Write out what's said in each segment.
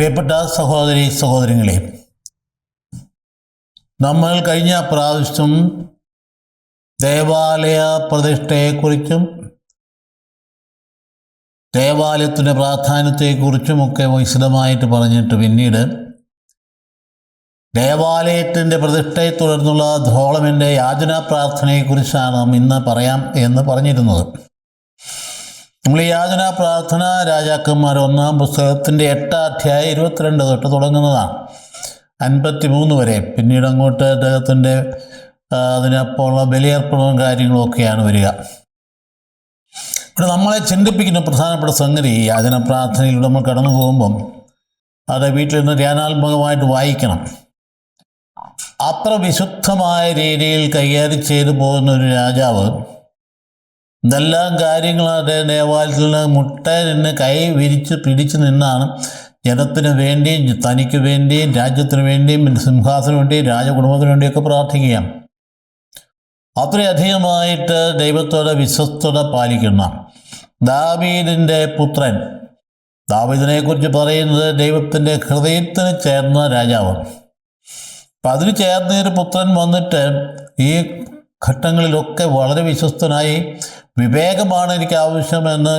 പ്രിയപ്പെട്ട സഹോദരി സഹോദരങ്ങളെ, നമ്മൾ കഴിഞ്ഞ പ്രാവശ്യം ദേവാലയ പ്രതിഷ്ഠയെക്കുറിച്ചും ദേവാലയത്തിൻ്റെ പ്രാധാന്യത്തെക്കുറിച്ചുമൊക്കെ വിശദമായിട്ട് പറഞ്ഞിട്ട് പിന്നീട് ദേവാലയത്തിൻ്റെ പ്രതിഷ്ഠയെ തുടർന്നുള്ള ധോളമിൻ്റെ യാചനാ പ്രാർത്ഥനയെക്കുറിച്ചാണ് നാം ഇന്ന് പറയാം എന്ന് പറഞ്ഞിരുന്നത്. നമ്മൾ ഈ യാചനാ പ്രാർത്ഥന രാജാക്കന്മാർ 1-ാം പുസ്തകത്തിൻ്റെ 8-ാം അധ്യായം 22 തൊട്ട് തുടങ്ങുന്നതാണ്, 53 വരെ. പിന്നീട് അങ്ങോട്ട് അദ്ദേഹത്തിൻ്റെ അതിനപ്പോഴുള്ള ബലിയർപ്പണവും കാര്യങ്ങളൊക്കെയാണ് വരിക. ഇവിടെ നമ്മളെ ചിന്തിപ്പിക്കുന്ന പ്രധാനപ്പെട്ട സംഗതി, യാചന പ്രാർത്ഥനയിലൂടെ നമ്മൾ കടന്നു പോകുമ്പം അത് വീട്ടിലിരുന്ന് ധ്യാനാത്മകമായിട്ട് വായിക്കണം. അത്ര വിശുദ്ധമായ രീതിയിൽ കൈകാര്യം ചെയ്തു പോകുന്ന ഒരു രാജാവ് ഇതെല്ലാം കാര്യങ്ങളാണ് ദേവാലയത്തിൽ നിന്ന് മുട്ടനിന്ന് കൈ വിരിച്ച് പിടിച്ചു നിന്നാണ് ജനത്തിന് വേണ്ടിയും തനിക്ക് വേണ്ടിയും രാജ്യത്തിന് വേണ്ടിയും സിംഹാസനത്തിന് വേണ്ടിയും രാജകുടുംബത്തിന് വേണ്ടിയൊക്കെ പ്രാർത്ഥിക്കുക. അത്രയധികമായിട്ട് ദൈവത്തോടെ വിശ്വസ്തത പാലിക്കുന്ന ദാവീദിൻ്റെ പുത്രൻ, ദാവീദിനെക്കുറിച്ച് പറയുന്നത് ദൈവത്തിൻ്റെ ഹൃദയത്തിന് ചേർന്ന രാജാവ്. അപ്പം അതിന് ചേർന്നൊരു പുത്രൻ വന്നിട്ട് ഈ ഘട്ടങ്ങളിലൊക്കെ വളരെ വിശ്വസ്തനായി, വിവേകമാണ് എനിക്ക് ആവശ്യമെന്ന്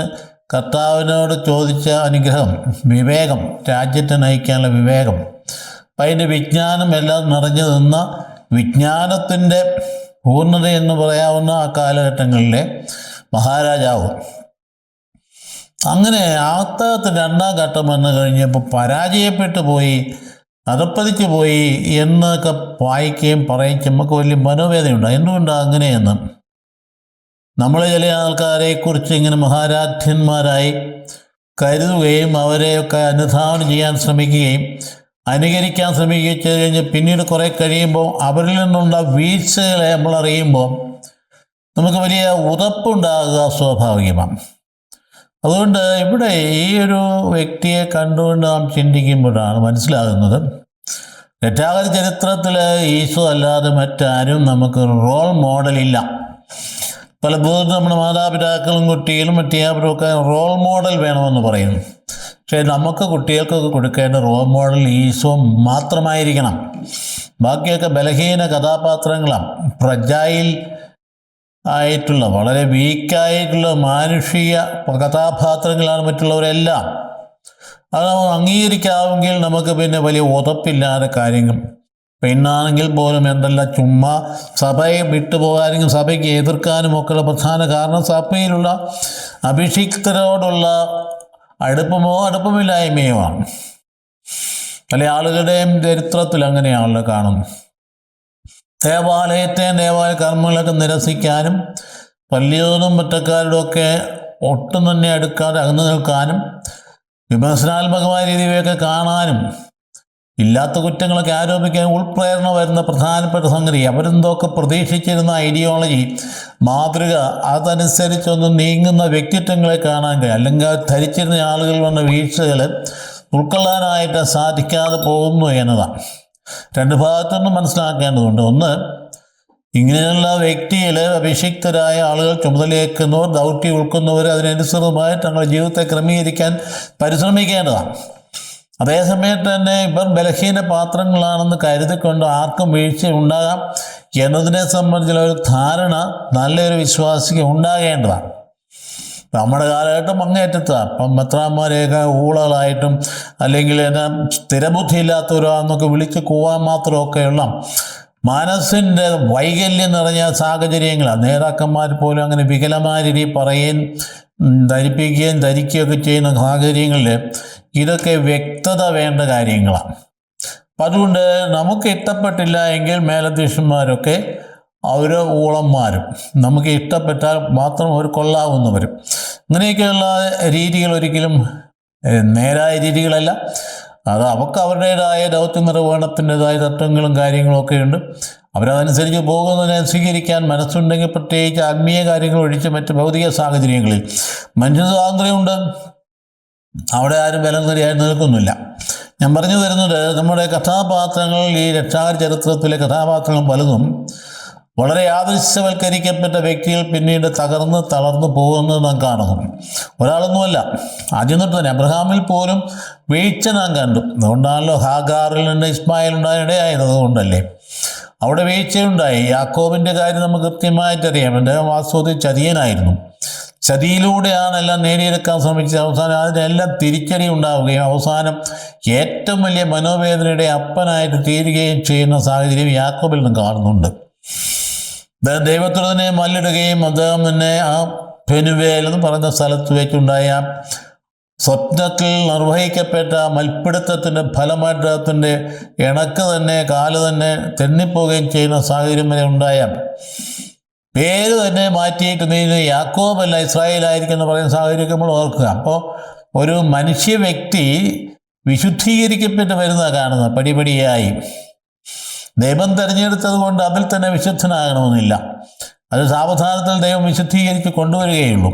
കർത്താവിനോട് ചോദിച്ച അനുഗ്രഹം, വിവേകം, രാജ്യത്തെ നയിക്കാനുള്ള വിവേകം, അപ്പം അതിൻ്റെ വിജ്ഞാനം എല്ലാം നിറഞ്ഞു നിന്ന വിജ്ഞാനത്തിൻ്റെ പൂർണ്ണത എന്ന് പറയാവുന്ന ആ കാലഘട്ടങ്ങളിലെ മഹാരാജാവ്. അങ്ങനെ ആത്തത്തിന് 2-ാം ഘട്ടം വന്നു കഴിഞ്ഞപ്പോൾ പരാജയപ്പെട്ടു പോയി, അതപ്പതിച്ചു പോയി എന്നൊക്കെ വായിക്കുകയും പറയുകയും നമുക്ക് വലിയ മനോവേദനയുണ്ട്. എന്തുകൊണ്ടാണ് അങ്ങനെയെന്ന് നമ്മൾ ചില ആൾക്കാരെക്കുറിച്ച് ഇങ്ങനെ മഹാരാജ്യന്മാരായി കരുതുകയും അവരെയൊക്കെ അനുധാവനം ചെയ്യാൻ ശ്രമിക്കുകയും അനുകരിക്കാൻ ശ്രമിക്കുകയും ചെയ്ത് കഴിഞ്ഞ് പിന്നീട് കുറേ കഴിയുമ്പോൾ അവരിൽ നിന്നുള്ള വീഴ്ചകളെ നമ്മൾ അറിയുമ്പോൾ നമുക്ക് വലിയ ഉറപ്പുണ്ടാകുക സ്വാഭാവികമാണ്. അതുകൊണ്ട് ഇവിടെ ഈ ഒരു വ്യക്തിയെ കണ്ടുകൊണ്ട് നാം ചിന്തിക്കുമ്പോഴാണ് മനസ്സിലാകുന്നത്, രക്ഷാകര ചരിത്രത്തിൽ ഈശോ അല്ലാതെ മറ്റാരും നമുക്ക് റോൾ മോഡലില്ല. പലപ്പോഴും നമ്മുടെ മാതാപിതാക്കളും കുട്ടികളും മറ്റേവരുമൊക്കെ റോൾ മോഡൽ വേണമെന്ന് പറയുന്നു. പക്ഷേ നമുക്ക് കുട്ടികൾക്കൊക്കെ കൊടുക്കേണ്ട റോൾ മോഡൽ ഈശോ മാത്രമായിരിക്കണം. ബാക്കിയൊക്കെ ബലഹീന കഥാപാത്രങ്ങളാണ്, ഫ്രജൈൽ ആയിട്ടുള്ള വളരെ വീക്കായിട്ടുള്ള മാനുഷിക കഥാപാത്രങ്ങളാണ് മറ്റുള്ളവരെല്ലാം. അത് അംഗീകരിക്കാമെങ്കിൽ നമുക്ക് പിന്നെ വലിയ ഉറപ്പില്ലാതെ കാര്യങ്ങൾ. പെണ്ണാണെങ്കിൽ പോലും എന്തെല്ലാം ചുമ്മാ സഭയെ വിട്ടുപോകാനും സഭയ്ക്ക് എതിർക്കാനും ഒക്കെയുള്ള പ്രധാന കാരണം സഭയിലുള്ള അഭിഷിക്തരോടുള്ള അടുപ്പമില്ലായ്മയോ ആണ്. പല ആളുകളുടെയും ചരിത്രത്തിൽ അങ്ങനെയാണല്ലോ കാണുന്നത്. ദേവാലയ കർമ്മങ്ങളൊക്കെ നിരസിക്കാനും പള്ളിയോടും മറ്റക്കാരോടൊക്കെ ഒട്ടും തന്നെ അടുക്കാതെ അകന്നു നിൽക്കാനും വിമർശനാത്മകമായ രീതിയിലൊക്കെ കാണാനും ഇല്ലാത്ത കുറ്റങ്ങളൊക്കെ ആരോപിക്കാൻ ഉൾപ്രേരണ വരുന്ന പ്രധാനപ്പെട്ട സംഗതി, അവരെന്തൊക്കെ പ്രതീക്ഷിച്ചിരുന്ന ഐഡിയോളജി മാതൃക അതനുസരിച്ചൊന്ന് നീങ്ങുന്ന വ്യക്തിത്വങ്ങളെ കാണാൻ കഴിയും. അല്ലെങ്കിൽ ധരിച്ചിരുന്ന ആളുകൾ വന്ന വീഴ്ചകൾ ഉൾക്കൊള്ളാനായിട്ട് സാധിക്കാതെ പോകുന്നു എന്നതാണ്. 2 ഭാഗത്തുനിന്നും മനസ്സിലാക്കേണ്ടതുണ്ട്. ഒന്ന്, ഇങ്ങനെയുള്ള വ്യക്തിയിൽ അഭിഷിക്തരായ ആളുകൾ ചുമതലയേക്കുന്നവർ, ദൗത്യം ഉൾക്കുന്നവർ അതിനനുസൃതമായി തങ്ങളുടെ ജീവിതത്തെ ക്രമീകരിക്കാൻ പരിശ്രമിക്കേണ്ടതാണ്. അതേസമയത്ത് തന്നെ ഇവർ ബലഹീന പാത്രങ്ങളാണെന്ന് കരുതിക്കൊണ്ട് ആർക്കും വീഴ്ച ഉണ്ടാകാം എന്നതിനെ സംബന്ധിച്ചുള്ള ഒരു ധാരണ നല്ലൊരു വിശ്വാസിക്ക് ഉണ്ടാകേണ്ടതാണ്. നമ്മുടെ കാലഘട്ടം അങ്ങേറ്റത്താണ്. ഇപ്പം മെത്രാന്മാരെയൊക്കെ ഊളകളായിട്ടും അല്ലെങ്കിൽ സ്ഥിരബുദ്ധി ഇല്ലാത്തവരാന്നൊക്കെ വിളിച്ച് കൂവാൻ മാത്രമൊക്കെയുള്ള മനസ്സിൻ്റെ വൈകല്യം നിറഞ്ഞ സാഹചര്യങ്ങളാണ്. നേതാക്കന്മാർ പോലും അങ്ങനെ വികലമായ രീതിയിൽ പറയുകയും ധരിക്കുകയൊക്കെ ചെയ്യുന്ന സാഹചര്യങ്ങളിൽ ഇതൊക്കെ വ്യക്തത വേണ്ട കാര്യങ്ങളാണ്. അപ്പം അതുകൊണ്ട് നമുക്ക് ഇഷ്ടപ്പെട്ടില്ല എങ്കിൽ മേലധ്യക്ഷന്മാരൊക്കെ അവർ ഊളന്മാരും, നമുക്ക് ഇഷ്ടപ്പെട്ടാൽ മാത്രം അവർ കൊള്ളാവുന്നവരും, അങ്ങനെയൊക്കെയുള്ള രീതികൾ ഒരിക്കലും നേരായ രീതികളല്ല. അത് അവർക്ക് അവരുടേതായ ദൗത്യ നിർവഹണത്തിൻ്റെതായ തത്വങ്ങളും കാര്യങ്ങളൊക്കെ ഉണ്ട്. അവരതനുസരിച്ച് പോകുന്നതിനെ സ്വീകരിക്കാൻ മനസ്സുണ്ടെങ്കിൽ, പ്രത്യേകിച്ച് ആത്മീയ കാര്യങ്ങൾ ഒഴിച്ച് മറ്റ് ഭൗതിക സാഹചര്യങ്ങളിൽ മനുഷ്യ സ്വാതന്ത്ര്യമുണ്ട്. അവിടെ ആരും വിലങ്ങരിയായി നിൽക്കുന്നില്ല. ഞാൻ പറഞ്ഞു വരുന്നത്, നമ്മുടെ കഥാപാത്രങ്ങൾ, ഈ രക്ഷാകര ചരിത്രത്തിലെ കഥാപാത്രങ്ങൾ പലതും വളരെ ആദർശവൽക്കരിക്കപ്പെട്ട വ്യക്തികൾ പിന്നീട് തളർന്നു പോകുന്നത് നാം കാണുന്നു. ഒരാളൊന്നുമല്ല, ആദ്യം തൊട്ട് തന്നെ അബ്രഹാമിൽ പോലും വീഴ്ച നാം കണ്ടു. അതുകൊണ്ടാണല്ലോ ഹാഗാറിൽ നിന്ന് ഇസ്മായിൽ ഉണ്ടായിടയായത്. അതുകൊണ്ടല്ലേ അവിടെ വീഴ്ചയുണ്ടായി. യാക്കോബിൻ്റെ കാര്യം നമുക്ക് കൃത്യമായിട്ടറിയാം. അദ്ദേഹം വാസ്തവത്തിൽ ചതിയനായിരുന്നു. ചതിയിലൂടെയാണ് എല്ലാം നേടിയെടുക്കാൻ ശ്രമിച്ചത്. അവസാനം അതിനെല്ലാം തിരിച്ചടി ഉണ്ടാവുകയും അവസാനം ഏറ്റവും വലിയ മനോവേദനയുടെ അപ്പനായിട്ട് തീരുകയും ചെയ്യുന്ന സാഹചര്യം യാക്കോബിൽ നിന്ന് കാണുന്നുണ്ട്. അദ്ദേഹം ദൈവത്തോട് തന്നെ മല്ലിടുകയും അദ്ദേഹം തന്നെ ആ പെനുവേൽ എന്ന് പറയുന്ന സ്ഥലത്ത് വെച്ചുണ്ടായ സ്വപ്നത്തിൽ നിർവഹിക്കപ്പെട്ട മൽപ്പിടുത്തത്തിൻ്റെ ഫലമായിട്ട് അദ്ദേഹത്തിൻ്റെ ഇണക്ക് തന്നെ കാല് തന്നെ തെന്നിപ്പോവുകയും ചെയ്യുന്ന സാഹചര്യം വരെ ഉണ്ടായ, പേര് തന്നെ മാറ്റിയിട്ട് നീ യാക്കോബല്ല ഇസ്രായേലായിരിക്കും എന്ന് പറയുന്ന സാഹചര്യം നമ്മൾ ഓർക്കുക. അപ്പോൾ ഒരു മനുഷ്യ വ്യക്തി വിശുദ്ധീകരിക്കപ്പെട്ട് വരുന്നതാണ് കാണുന്നത്. പടിപടിയായി ദൈവം തിരഞ്ഞെടുത്തത് കൊണ്ട് അതിൽ തന്നെ വിശുദ്ധനാകണമെന്നില്ല. അത് സാവധാനത്തിൽ ദൈവം വിശുദ്ധീകരിച്ച് കൊണ്ടുവരികയുള്ളൂ.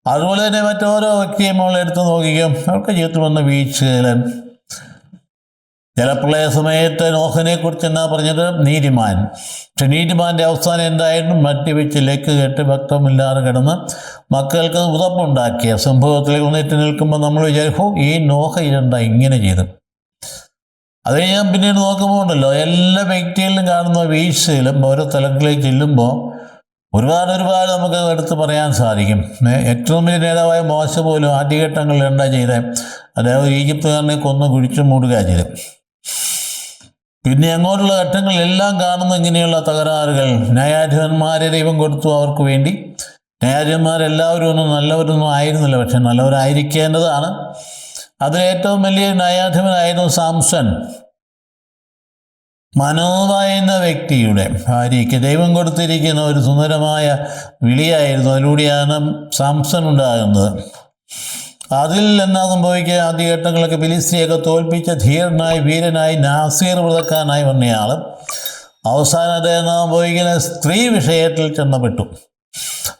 അതുപോലെ തന്നെ മറ്റോരോ വ്യക്തിയും നമ്മൾ എടുത്തു നോക്കുകയും അവർക്ക് ജീവിതത്തിൽ വന്ന വീഴ്ചകൾ. ജലപ്രളയ സമയത്ത് നോഹനെക്കുറിച്ച് എന്നാ പറഞ്ഞത്? നീതിമാൻ. പക്ഷെ നീതിമാൻ്റെ അവസാനം എന്തായിരുന്നു? മദ്യപിച്ച് ലക്ക് കെട്ട് ഭക്തമില്ലാതെ കിടന്ന് മക്കൾക്ക് ഉതപ്പുണ്ടാക്കിയ സംഭവത്തിൽ വന്നിട്ട് നിൽക്കുമ്പോൾ നമ്മൾ വിചാരിക്കും, ഈ നോഹ ഇതെന്താ ഇങ്ങനെ ചെയ്ത്. അത് ഞാൻ പിന്നീട് നോക്കുമ്പോൾ ഉണ്ടല്ലോ, എല്ലാ വ്യക്തികളിലും കാണുന്ന വീഴ്ചയിലും ഓരോ തലങ്ങളിലേക്ക് ചെല്ലുമ്പോൾ ഒരുപാട് നമുക്ക് എടുത്ത് പറയാൻ സാധിക്കും. ഏറ്റവും വലിയ നേതാവായ മോശ പോലും ആദ്യഘട്ടങ്ങളിൽ എന്താ ചെയ്തത്? അതായത് ഈജിപ്തുകാരനെ കൊന്ന് കുഴിച്ചു മൂടുക ചെയ്ത്. പിന്നെ അങ്ങോട്ടുള്ള ഘട്ടങ്ങളിലെല്ലാം കാണുന്ന ഇങ്ങനെയുള്ള തകരാറുകൾ. ന്യായാധിപന്മാരെ ദൈവം കൊടുത്തു അവർക്ക് വേണ്ടി. ന്യായാധിപന്മാരെല്ലാവരും ഒന്നും നല്ലവരൊന്നും ആയിരുന്നില്ല, പക്ഷെ നല്ലവരായിരിക്കേണ്ടതാണ്. അതിലേറ്റവും വലിയ ന്യായാധിപനായിരുന്നു സാംസൺ. മനോവ എന്ന വ്യക്തിയുടെ ഭാര്യയ്ക്ക് ദൈവം കൊടുത്തിരിക്കുന്ന ഒരു സുന്ദരമായ വിളിയായിരുന്നു. അതിലൂടെയാണ് സാംസൺ ഉണ്ടാകുന്നത്. അതിൽ എന്നാ സംഭവിക്കുക? ആദ്യഘട്ടങ്ങളൊക്കെ ഫിലിസ്തീനെയൊക്കെ തോൽപ്പിച്ച ധീരനായി വീരനായി നാസീർ വ്രതക്കാരനായി വന്നയാൾ അവസാനം അദ്ദേഹം സംഭവിക്കുന്ന സ്ത്രീ വിഷയത്തിൽ ചെന്നപ്പെട്ടു.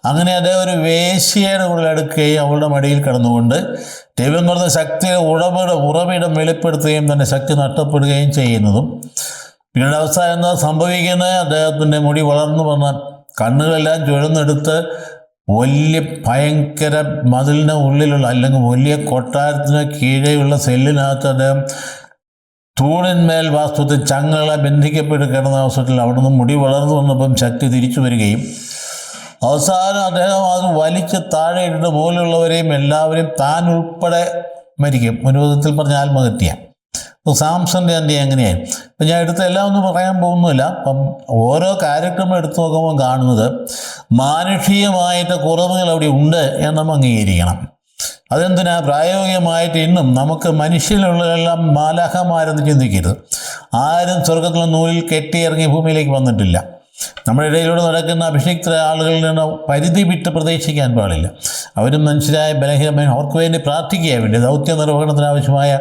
അങ്ങനെ അദ്ദേഹം ഒരു വേശ്യയുടെ കൂടെ അടുക്കുകയും അവളുടെ മടിയിൽ കിടന്നുകൊണ്ട് ദൈവം കൊടുത്ത ശക്തിയുടെ ഉറവിടം വെളിപ്പെടുത്തുകയും തന്നെ ശക്തി നഷ്ടപ്പെടുകയും ചെയ്യുന്നതും. പിന്നീട് അവസാനം എന്താ സംഭവിക്കുന്നത്? അദ്ദേഹത്തിൻ്റെ മുടി വളർന്നു വന്ന കണ്ണുകളെല്ലാം ചുഴന്നെടുത്ത് വലിയ ഭയങ്കര മതിലിന് ഉള്ളിലുള്ള അല്ലെങ്കിൽ വലിയ കൊട്ടാരത്തിന് കീഴെയുള്ള സെല്ലിനകത്ത് അദ്ദേഹം തൂണിന്മേൽ വാസ്തവത്തിൽ ചങ്ങളെ ബന്ധിക്കപ്പെട്ട് കിടന്ന അവസരത്തിൽ അവിടെ നിന്ന് മുടി വളർന്നു വന്നപ്പം ശക്തി തിരിച്ചു വരികയും അവസാനം അദ്ദേഹം അത് വലിച്ച് താഴെ ഇട്ടിട്ട് പോലുള്ളവരെയും എല്ലാവരെയും താൻ ഉൾപ്പെടെ മരിക്കും. ഒരു വിധത്തിൽ പറഞ്ഞ ആത്മഹത്യ. സാംസന്റെ അന്ത്യം എങ്ങനെയായി? അപ്പം ഞാൻ എടുത്ത് എല്ലാം ഒന്നും പറയാൻ പോകുന്നില്ല. അപ്പം ഓരോ ക്യാരക്ടറും എടുത്തു നോക്കുമ്പോൾ കാണുന്നത് മാനുഷികമായിട്ട് കുറവുകൾ അവിടെ ഉണ്ട് എന്ന് നമ്മൾ അംഗീകരിക്കണം. അതെന്തിനാ? പ്രായോഗികമായിട്ട് ഇന്നും നമുക്ക് മനുഷ്യനുള്ളതെല്ലാം മാലാഖമാരെന്ന് ചിന്തിക്കരുത്. ആരും സ്വർഗത്തിലുള്ള നൂലിൽ കെട്ടിയിറങ്ങി ഭൂമിയിലേക്ക് വന്നിട്ടില്ല. നമ്മുടെ ഇടയിലൂടെ നടക്കുന്ന അഭിഷിക്ത ആളുകളിൽ നിന്ന് പരിധി വിട്ട് പ്രതീക്ഷിക്കാൻ പാടില്ല. അവരും മനുഷ്യരായ ബലഹീനമായി അവർക്ക് വേണ്ടി പ്രാർത്ഥിക്കുക വേണ്ടി ദൗത്യ നിർവഹണത്തിനാവശ്യമായ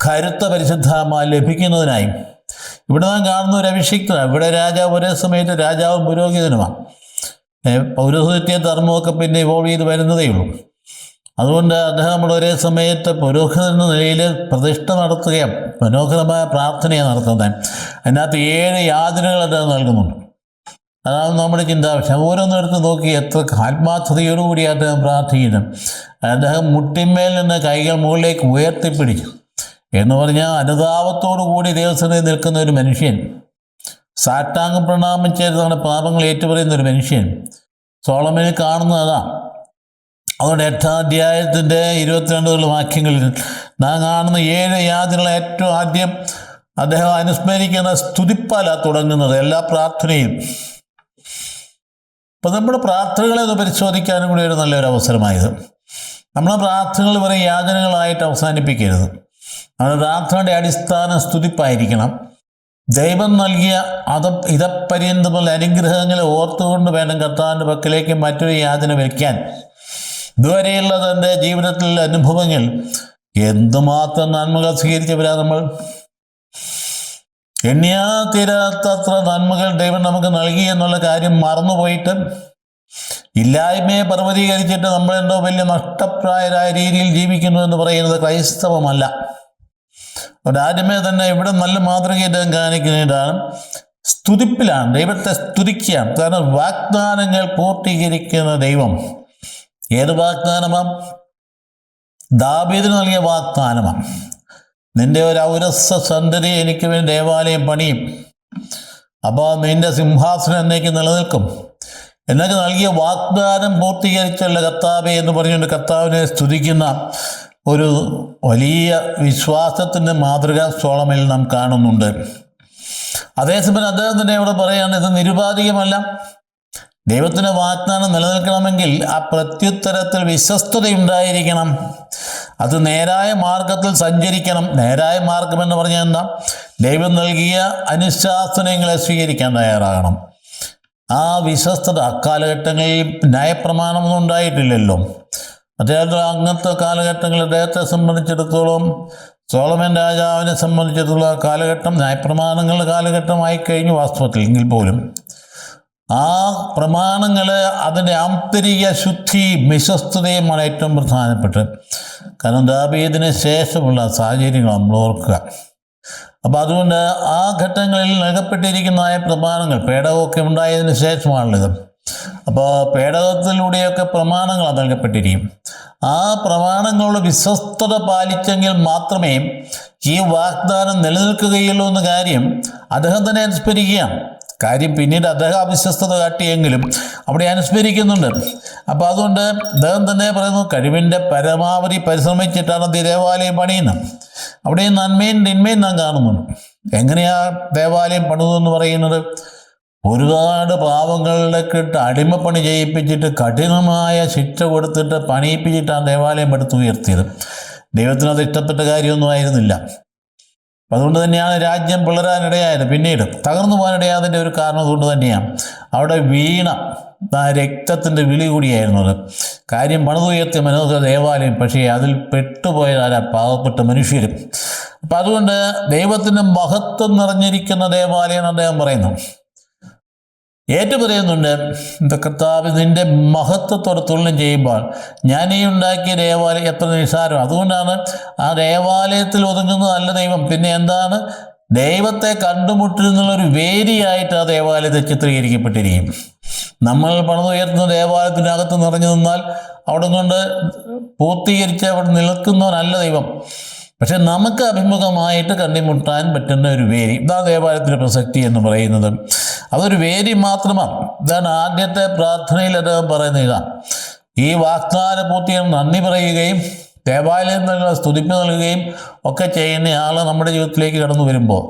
കരുത്ത പരിശുദ്ധമായി ലഭിക്കുന്നതിനായി ഇവിടെ നാം കാണുന്ന ഒരു അഭിഷിക്ത. ഇവിടെ രാജാവ് ഒരേ സമയത്ത് രാജാവും പുരോഹിതനുമാണ്. പൗരോഹിത്യ ധർമ്മമൊക്കെ പിന്നെ ഇവോൾവ് ചെയ്ത് വരുന്നതേ ഉള്ളൂ. അതുകൊണ്ട് അദ്ദേഹം നമ്മൾ ഒരേ സമയത്ത് പുരോഹിതൻ എന്ന നിലയിൽ പ്രതിഷ്ഠ നടത്തുകയും മനോഹരമായ പ്രാർത്ഥനയാണ് നടത്തുന്നത്. അതിനകത്ത് 7 യാതനകൾ അദ്ദേഹം നൽകുന്നുണ്ട്. അതാണ് നമ്മുടെ ചിന്ത. പക്ഷെ ഓരോന്നും എടുത്ത് നോക്കി എത്ര ആത്മാർത്ഥതയോടുകൂടി അദ്ദേഹം പ്രാർത്ഥിക്കുന്നു. അദ്ദേഹം മുട്ടിന്മേൽ നിന്ന് കൈകൾ മുകളിലേക്ക് ഉയർത്തിപ്പിടിച്ചു എന്ന് പറഞ്ഞാൽ അനുതാപത്തോടു കൂടി ദൈവസന്നിധിയിൽ നിൽക്കുന്ന ഒരു മനുഷ്യൻ, സാഷ്ടാംഗം പ്രണാമിച്ച് തങ്ങളുടെ പാപങ്ങൾ ഏറ്റുപറയുന്ന ഒരു മനുഷ്യൻ സോളമനിൽ കാണുന്നതാണ്. അതുകൊണ്ട് 8-ാം അധ്യായത്തിൻ്റെ 22 വാക്യങ്ങളിൽ നാം കാണുന്ന 7 യാതനകൾ ഏറ്റവും ആദ്യം അദ്ദേഹം അനുസ്മരിക്കുന്ന സ്തുതിപ്പാല തുടങ്ങുന്നത് എല്ലാ പ്രാർത്ഥനയും. അപ്പോൾ നമ്മുടെ പ്രാർത്ഥനകളെ ഒന്ന് പരിശോധിക്കാനും കൂടി ഒരു നല്ലൊരു അവസരമായത്. നമ്മുടെ പ്രാർത്ഥനകൾ വെറും യാചനകളായിട്ട് അവസാനിപ്പിക്കരുത്. നമ്മുടെ പ്രാർത്ഥനയുടെ അടിസ്ഥാനം സ്തുതിപ്പായിരിക്കണം. ദൈവം നൽകിയ ഇതപര്യന്തമുള്ള അനുഗ്രഹങ്ങളെ ഓർത്തുകൊണ്ട് വേണം കർത്താവിൻ്റെ പക്കലേക്ക് മറ്റൊരു യാചന വയ്ക്കാൻ. ഇതുവരെയുള്ള തൻ്റെ ജീവിതത്തിലെ അനുഭവങ്ങൾ എന്തുമാത്രം നന്മകൾ സ്വീകരിച്ചവരാണ് നമ്മൾ. എണ്ണിയാ തീരാത്തത്ര നന്മകൾ ദൈവം നമുക്ക് നൽകി എന്നുള്ള കാര്യം മറന്നുപോയിട്ട് ഇല്ലായ്മയെ പർവ്വതീകരിച്ചിട്ട് നമ്മളെന്തോ വലിയ നഷ്ടപ്രായരായ രീതിയിൽ ജീവിക്കുന്നു എന്ന് പറയുന്നത് ക്രൈസ്തവമല്ല. അതുകൊണ്ട് ആദ്യമേ തന്നെ ഇവിടെ നല്ല മാതൃകയായിട്ട് കാണിക്കുന്നതാണ് സ്തുതിപ്പിലാണ്, ദൈവത്തെ സ്തുതിക്കുകയാണ്. കാരണം വാഗ്ദാനങ്ങൾ പൂർത്തീകരിക്കുന്ന ദൈവം. ഏത് വാഗ്ദാനമാണ്? ദാവീദിന് നൽകിയ വാഗ്ദാനമാണ്. നിന്റെ ഒരു ഔരസ സന്തതി എനിക്ക് വേണ്ടി ദേവാലയം പണിയും, അപ്പോൾ നിന്റെ സിംഹാസനം എന്നേക്ക് നിലനിൽക്കും എന്നൊക്കെ നൽകിയ വാഗ്ദാനം പൂർത്തീകരിച്ചുള്ള കർത്താവേ എന്ന് പറഞ്ഞുകൊണ്ട് കർത്താവിനെ സ്തുതിക്കുന്ന ഒരു വലിയ വിശ്വാസത്തിൻ്റെ മാതൃക സോളമനിൽ നാം കാണുന്നുണ്ട്. അതേസമയം അദ്ദേഹം തന്നെ ഇവിടെ പറയുകയാണ്, ഇത് നിരുപാധികമല്ല. ദൈവത്തിൻ്റെ വാഗ്ദാനം നിലനിൽക്കണമെങ്കിൽ ആ പ്രത്യുത്തരത്തിൽ വിശ്വസ്തതയുണ്ടായിരിക്കണം. അത് നേരായ മാർഗത്തിൽ സഞ്ചരിക്കണം. നേരായ മാർഗം എന്ന് പറഞ്ഞാൽ എന്താ? ദൈവം നൽകിയ അനുശാസനങ്ങളെ സ്വീകരിക്കാൻ തയ്യാറാകണം. ആ വിശ്വസ്തത അക്കാലഘട്ടങ്ങളിൽ ന്യായപ്രമാണമൊന്നും ഉണ്ടായിട്ടില്ലല്ലോ. അദ്ദേഹം അങ്ങനത്തെ കാലഘട്ടങ്ങളിൽ അദ്ദേഹത്തെ സംബന്ധിച്ചിടത്തോളം, സോളമൻ രാജാവിനെ സംബന്ധിച്ചിടത്തോളം കാലഘട്ടം ന്യായപ്രമാണങ്ങളുടെ കാലഘട്ടമായി കഴിഞ്ഞു വാസ്തവത്തിൽ. എങ്കിൽ പോലും ആ പ്രമാണങ്ങൾ അതിൻ്റെ ആന്തരിക ശുദ്ധിയും വിശ്വസ്തതയുമാണ് ഏറ്റവും പ്രധാനപ്പെട്ടത്. കാരണം ദാവീദിന് ശേഷമുള്ള സാഹചര്യങ്ങൾ നമ്മൾ ഓർക്കുക. അപ്പോൾ അതുകൊണ്ട് ആ ഘട്ടങ്ങളിൽ നൽകപ്പെട്ടിരിക്കുന്നതായ പ്രമാണങ്ങൾ, പേടകമൊക്കെ ഉണ്ടായതിന് ശേഷമാണുള്ളത്. അപ്പോൾ പേടകത്തിലൂടെയൊക്കെ പ്രമാണങ്ങളാണ് നൽകപ്പെട്ടിരിക്കും. ആ പ്രമാണങ്ങളുടെ വിശ്വസ്തത പാലിച്ചെങ്കിൽ മാത്രമേ ഈ വാഗ്ദാനം നിലനിൽക്കുകയുള്ളൂ എന്ന കാര്യം അദ്ദേഹം തന്നെ അനുസ്മരിക്കുകയാണ്. കാര്യം പിന്നീട് അദ്ദേഹം അവിശ്വസ്തത കാട്ടിയെങ്കിലും അവിടെ അനുസ്മരിക്കുന്നുണ്ട്. അപ്പോൾ അതുകൊണ്ട് അദ്ദേഹം തന്നെ പറയുന്നു, കഴിവിൻ്റെ പരമാവധി പരിശ്രമിച്ചിട്ടാണ് ദേവാലയം പണിയുന്നത്. അവിടെ നന്മയും തിന്മയും നാം കാണുന്നുണ്ട്. എങ്ങനെയാ ദേവാലയം പണിതെന്ന് പറയുന്നത്? ഒരുപാട് പാവങ്ങളിലേക്ക് ഇട്ട് അടിമപ്പണി ചെയ്യിപ്പിച്ചിട്ട് കഠിനമായ ശിക്ഷ കൊടുത്തിട്ട് പണിയിപ്പിച്ചിട്ടാണ് ദേവാലയം എടുത്തുയർത്തിയത്. ദൈവത്തിന് അത് ഇഷ്ടപ്പെട്ട കാര്യമൊന്നും ആയിരുന്നില്ല. അതുകൊണ്ട് തന്നെയാണ് രാജ്യം പിളരാനിടയായത്. പിന്നീട് തകർന്നു പോകാനിടയാതിൻ്റെ ഒരു കാരണം അതുകൊണ്ട് തന്നെയാണ്. അവിടെ വീണ ആ രക്തത്തിൻ്റെ വിളി കൂടിയായിരുന്നു അത്. കാര്യം പണിതുയർത്തിയ മനോഹര ദേവാലയം, പക്ഷേ അതിൽ പെട്ടുപോയതാരാ? പാവപ്പെട്ട മനുഷ്യരും. അപ്പം അതുകൊണ്ട് ദൈവത്തിൻ്റെ മഹത്വം നിറഞ്ഞിരിക്കുന്ന ദേവാലയം അദ്ദേഹം പറയുന്നു. പറയുന്നുണ്ട്, കർത്താവ് നിൻ്റെ മഹത്വത്തോടെ തുലനം ചെയ്യുമ്പോൾ ഞാൻ ഈ ഉണ്ടാക്കിയ ദേവാലയം എത്ര നിസ്സാരം. അതുകൊണ്ടാണ് ആ ദേവാലയത്തിൽ ഒതുങ്ങുന്നതല്ല ദൈവം. പിന്നെ എന്താണ്? ദൈവത്തെ കണ്ടുമുട്ടുന്നുള്ളൊരു വേദിയായിട്ട് ആ ദേവാലയത്തെ ചിത്രീകരിക്കപ്പെട്ടിരിക്കും. നമ്മൾ പണിതുയർത്തുന്ന ദേവാലയത്തിനകത്ത് നിറഞ്ഞു നിന്നാൽ അവിടെ കൊണ്ട് പൂർത്തീകരിച്ച് അവിടെ നിൽക്കുന്നവനല്ല ദൈവം. പക്ഷെ നമുക്ക് അഭിമുഖമായിട്ട് കണ്ടുമുട്ടാൻ പറ്റുന്ന ഒരു വേദി, ഇതാണ് ദേവാലയത്തിൻ്റെ പ്രസക്തി എന്ന് പറയുന്നത്. അതൊരു വേദി മാത്രമാണ്. ഇതാണ് ആദ്യത്തെ പ്രാർത്ഥനയിൽ അദ്ദേഹം പറയുന്ന ഇതാണ്. ഈ വാഗ്ദാന പൂർത്തിയും നന്ദി പറയുകയും ദേവാലയത്തിനുള്ള സ്തുതിപ്പ് നൽകുകയും ഒക്കെ ചെയ്യുന്ന ആൾ നമ്മുടെ ജീവിതത്തിലേക്ക് കടന്നു വരുമ്പോൾ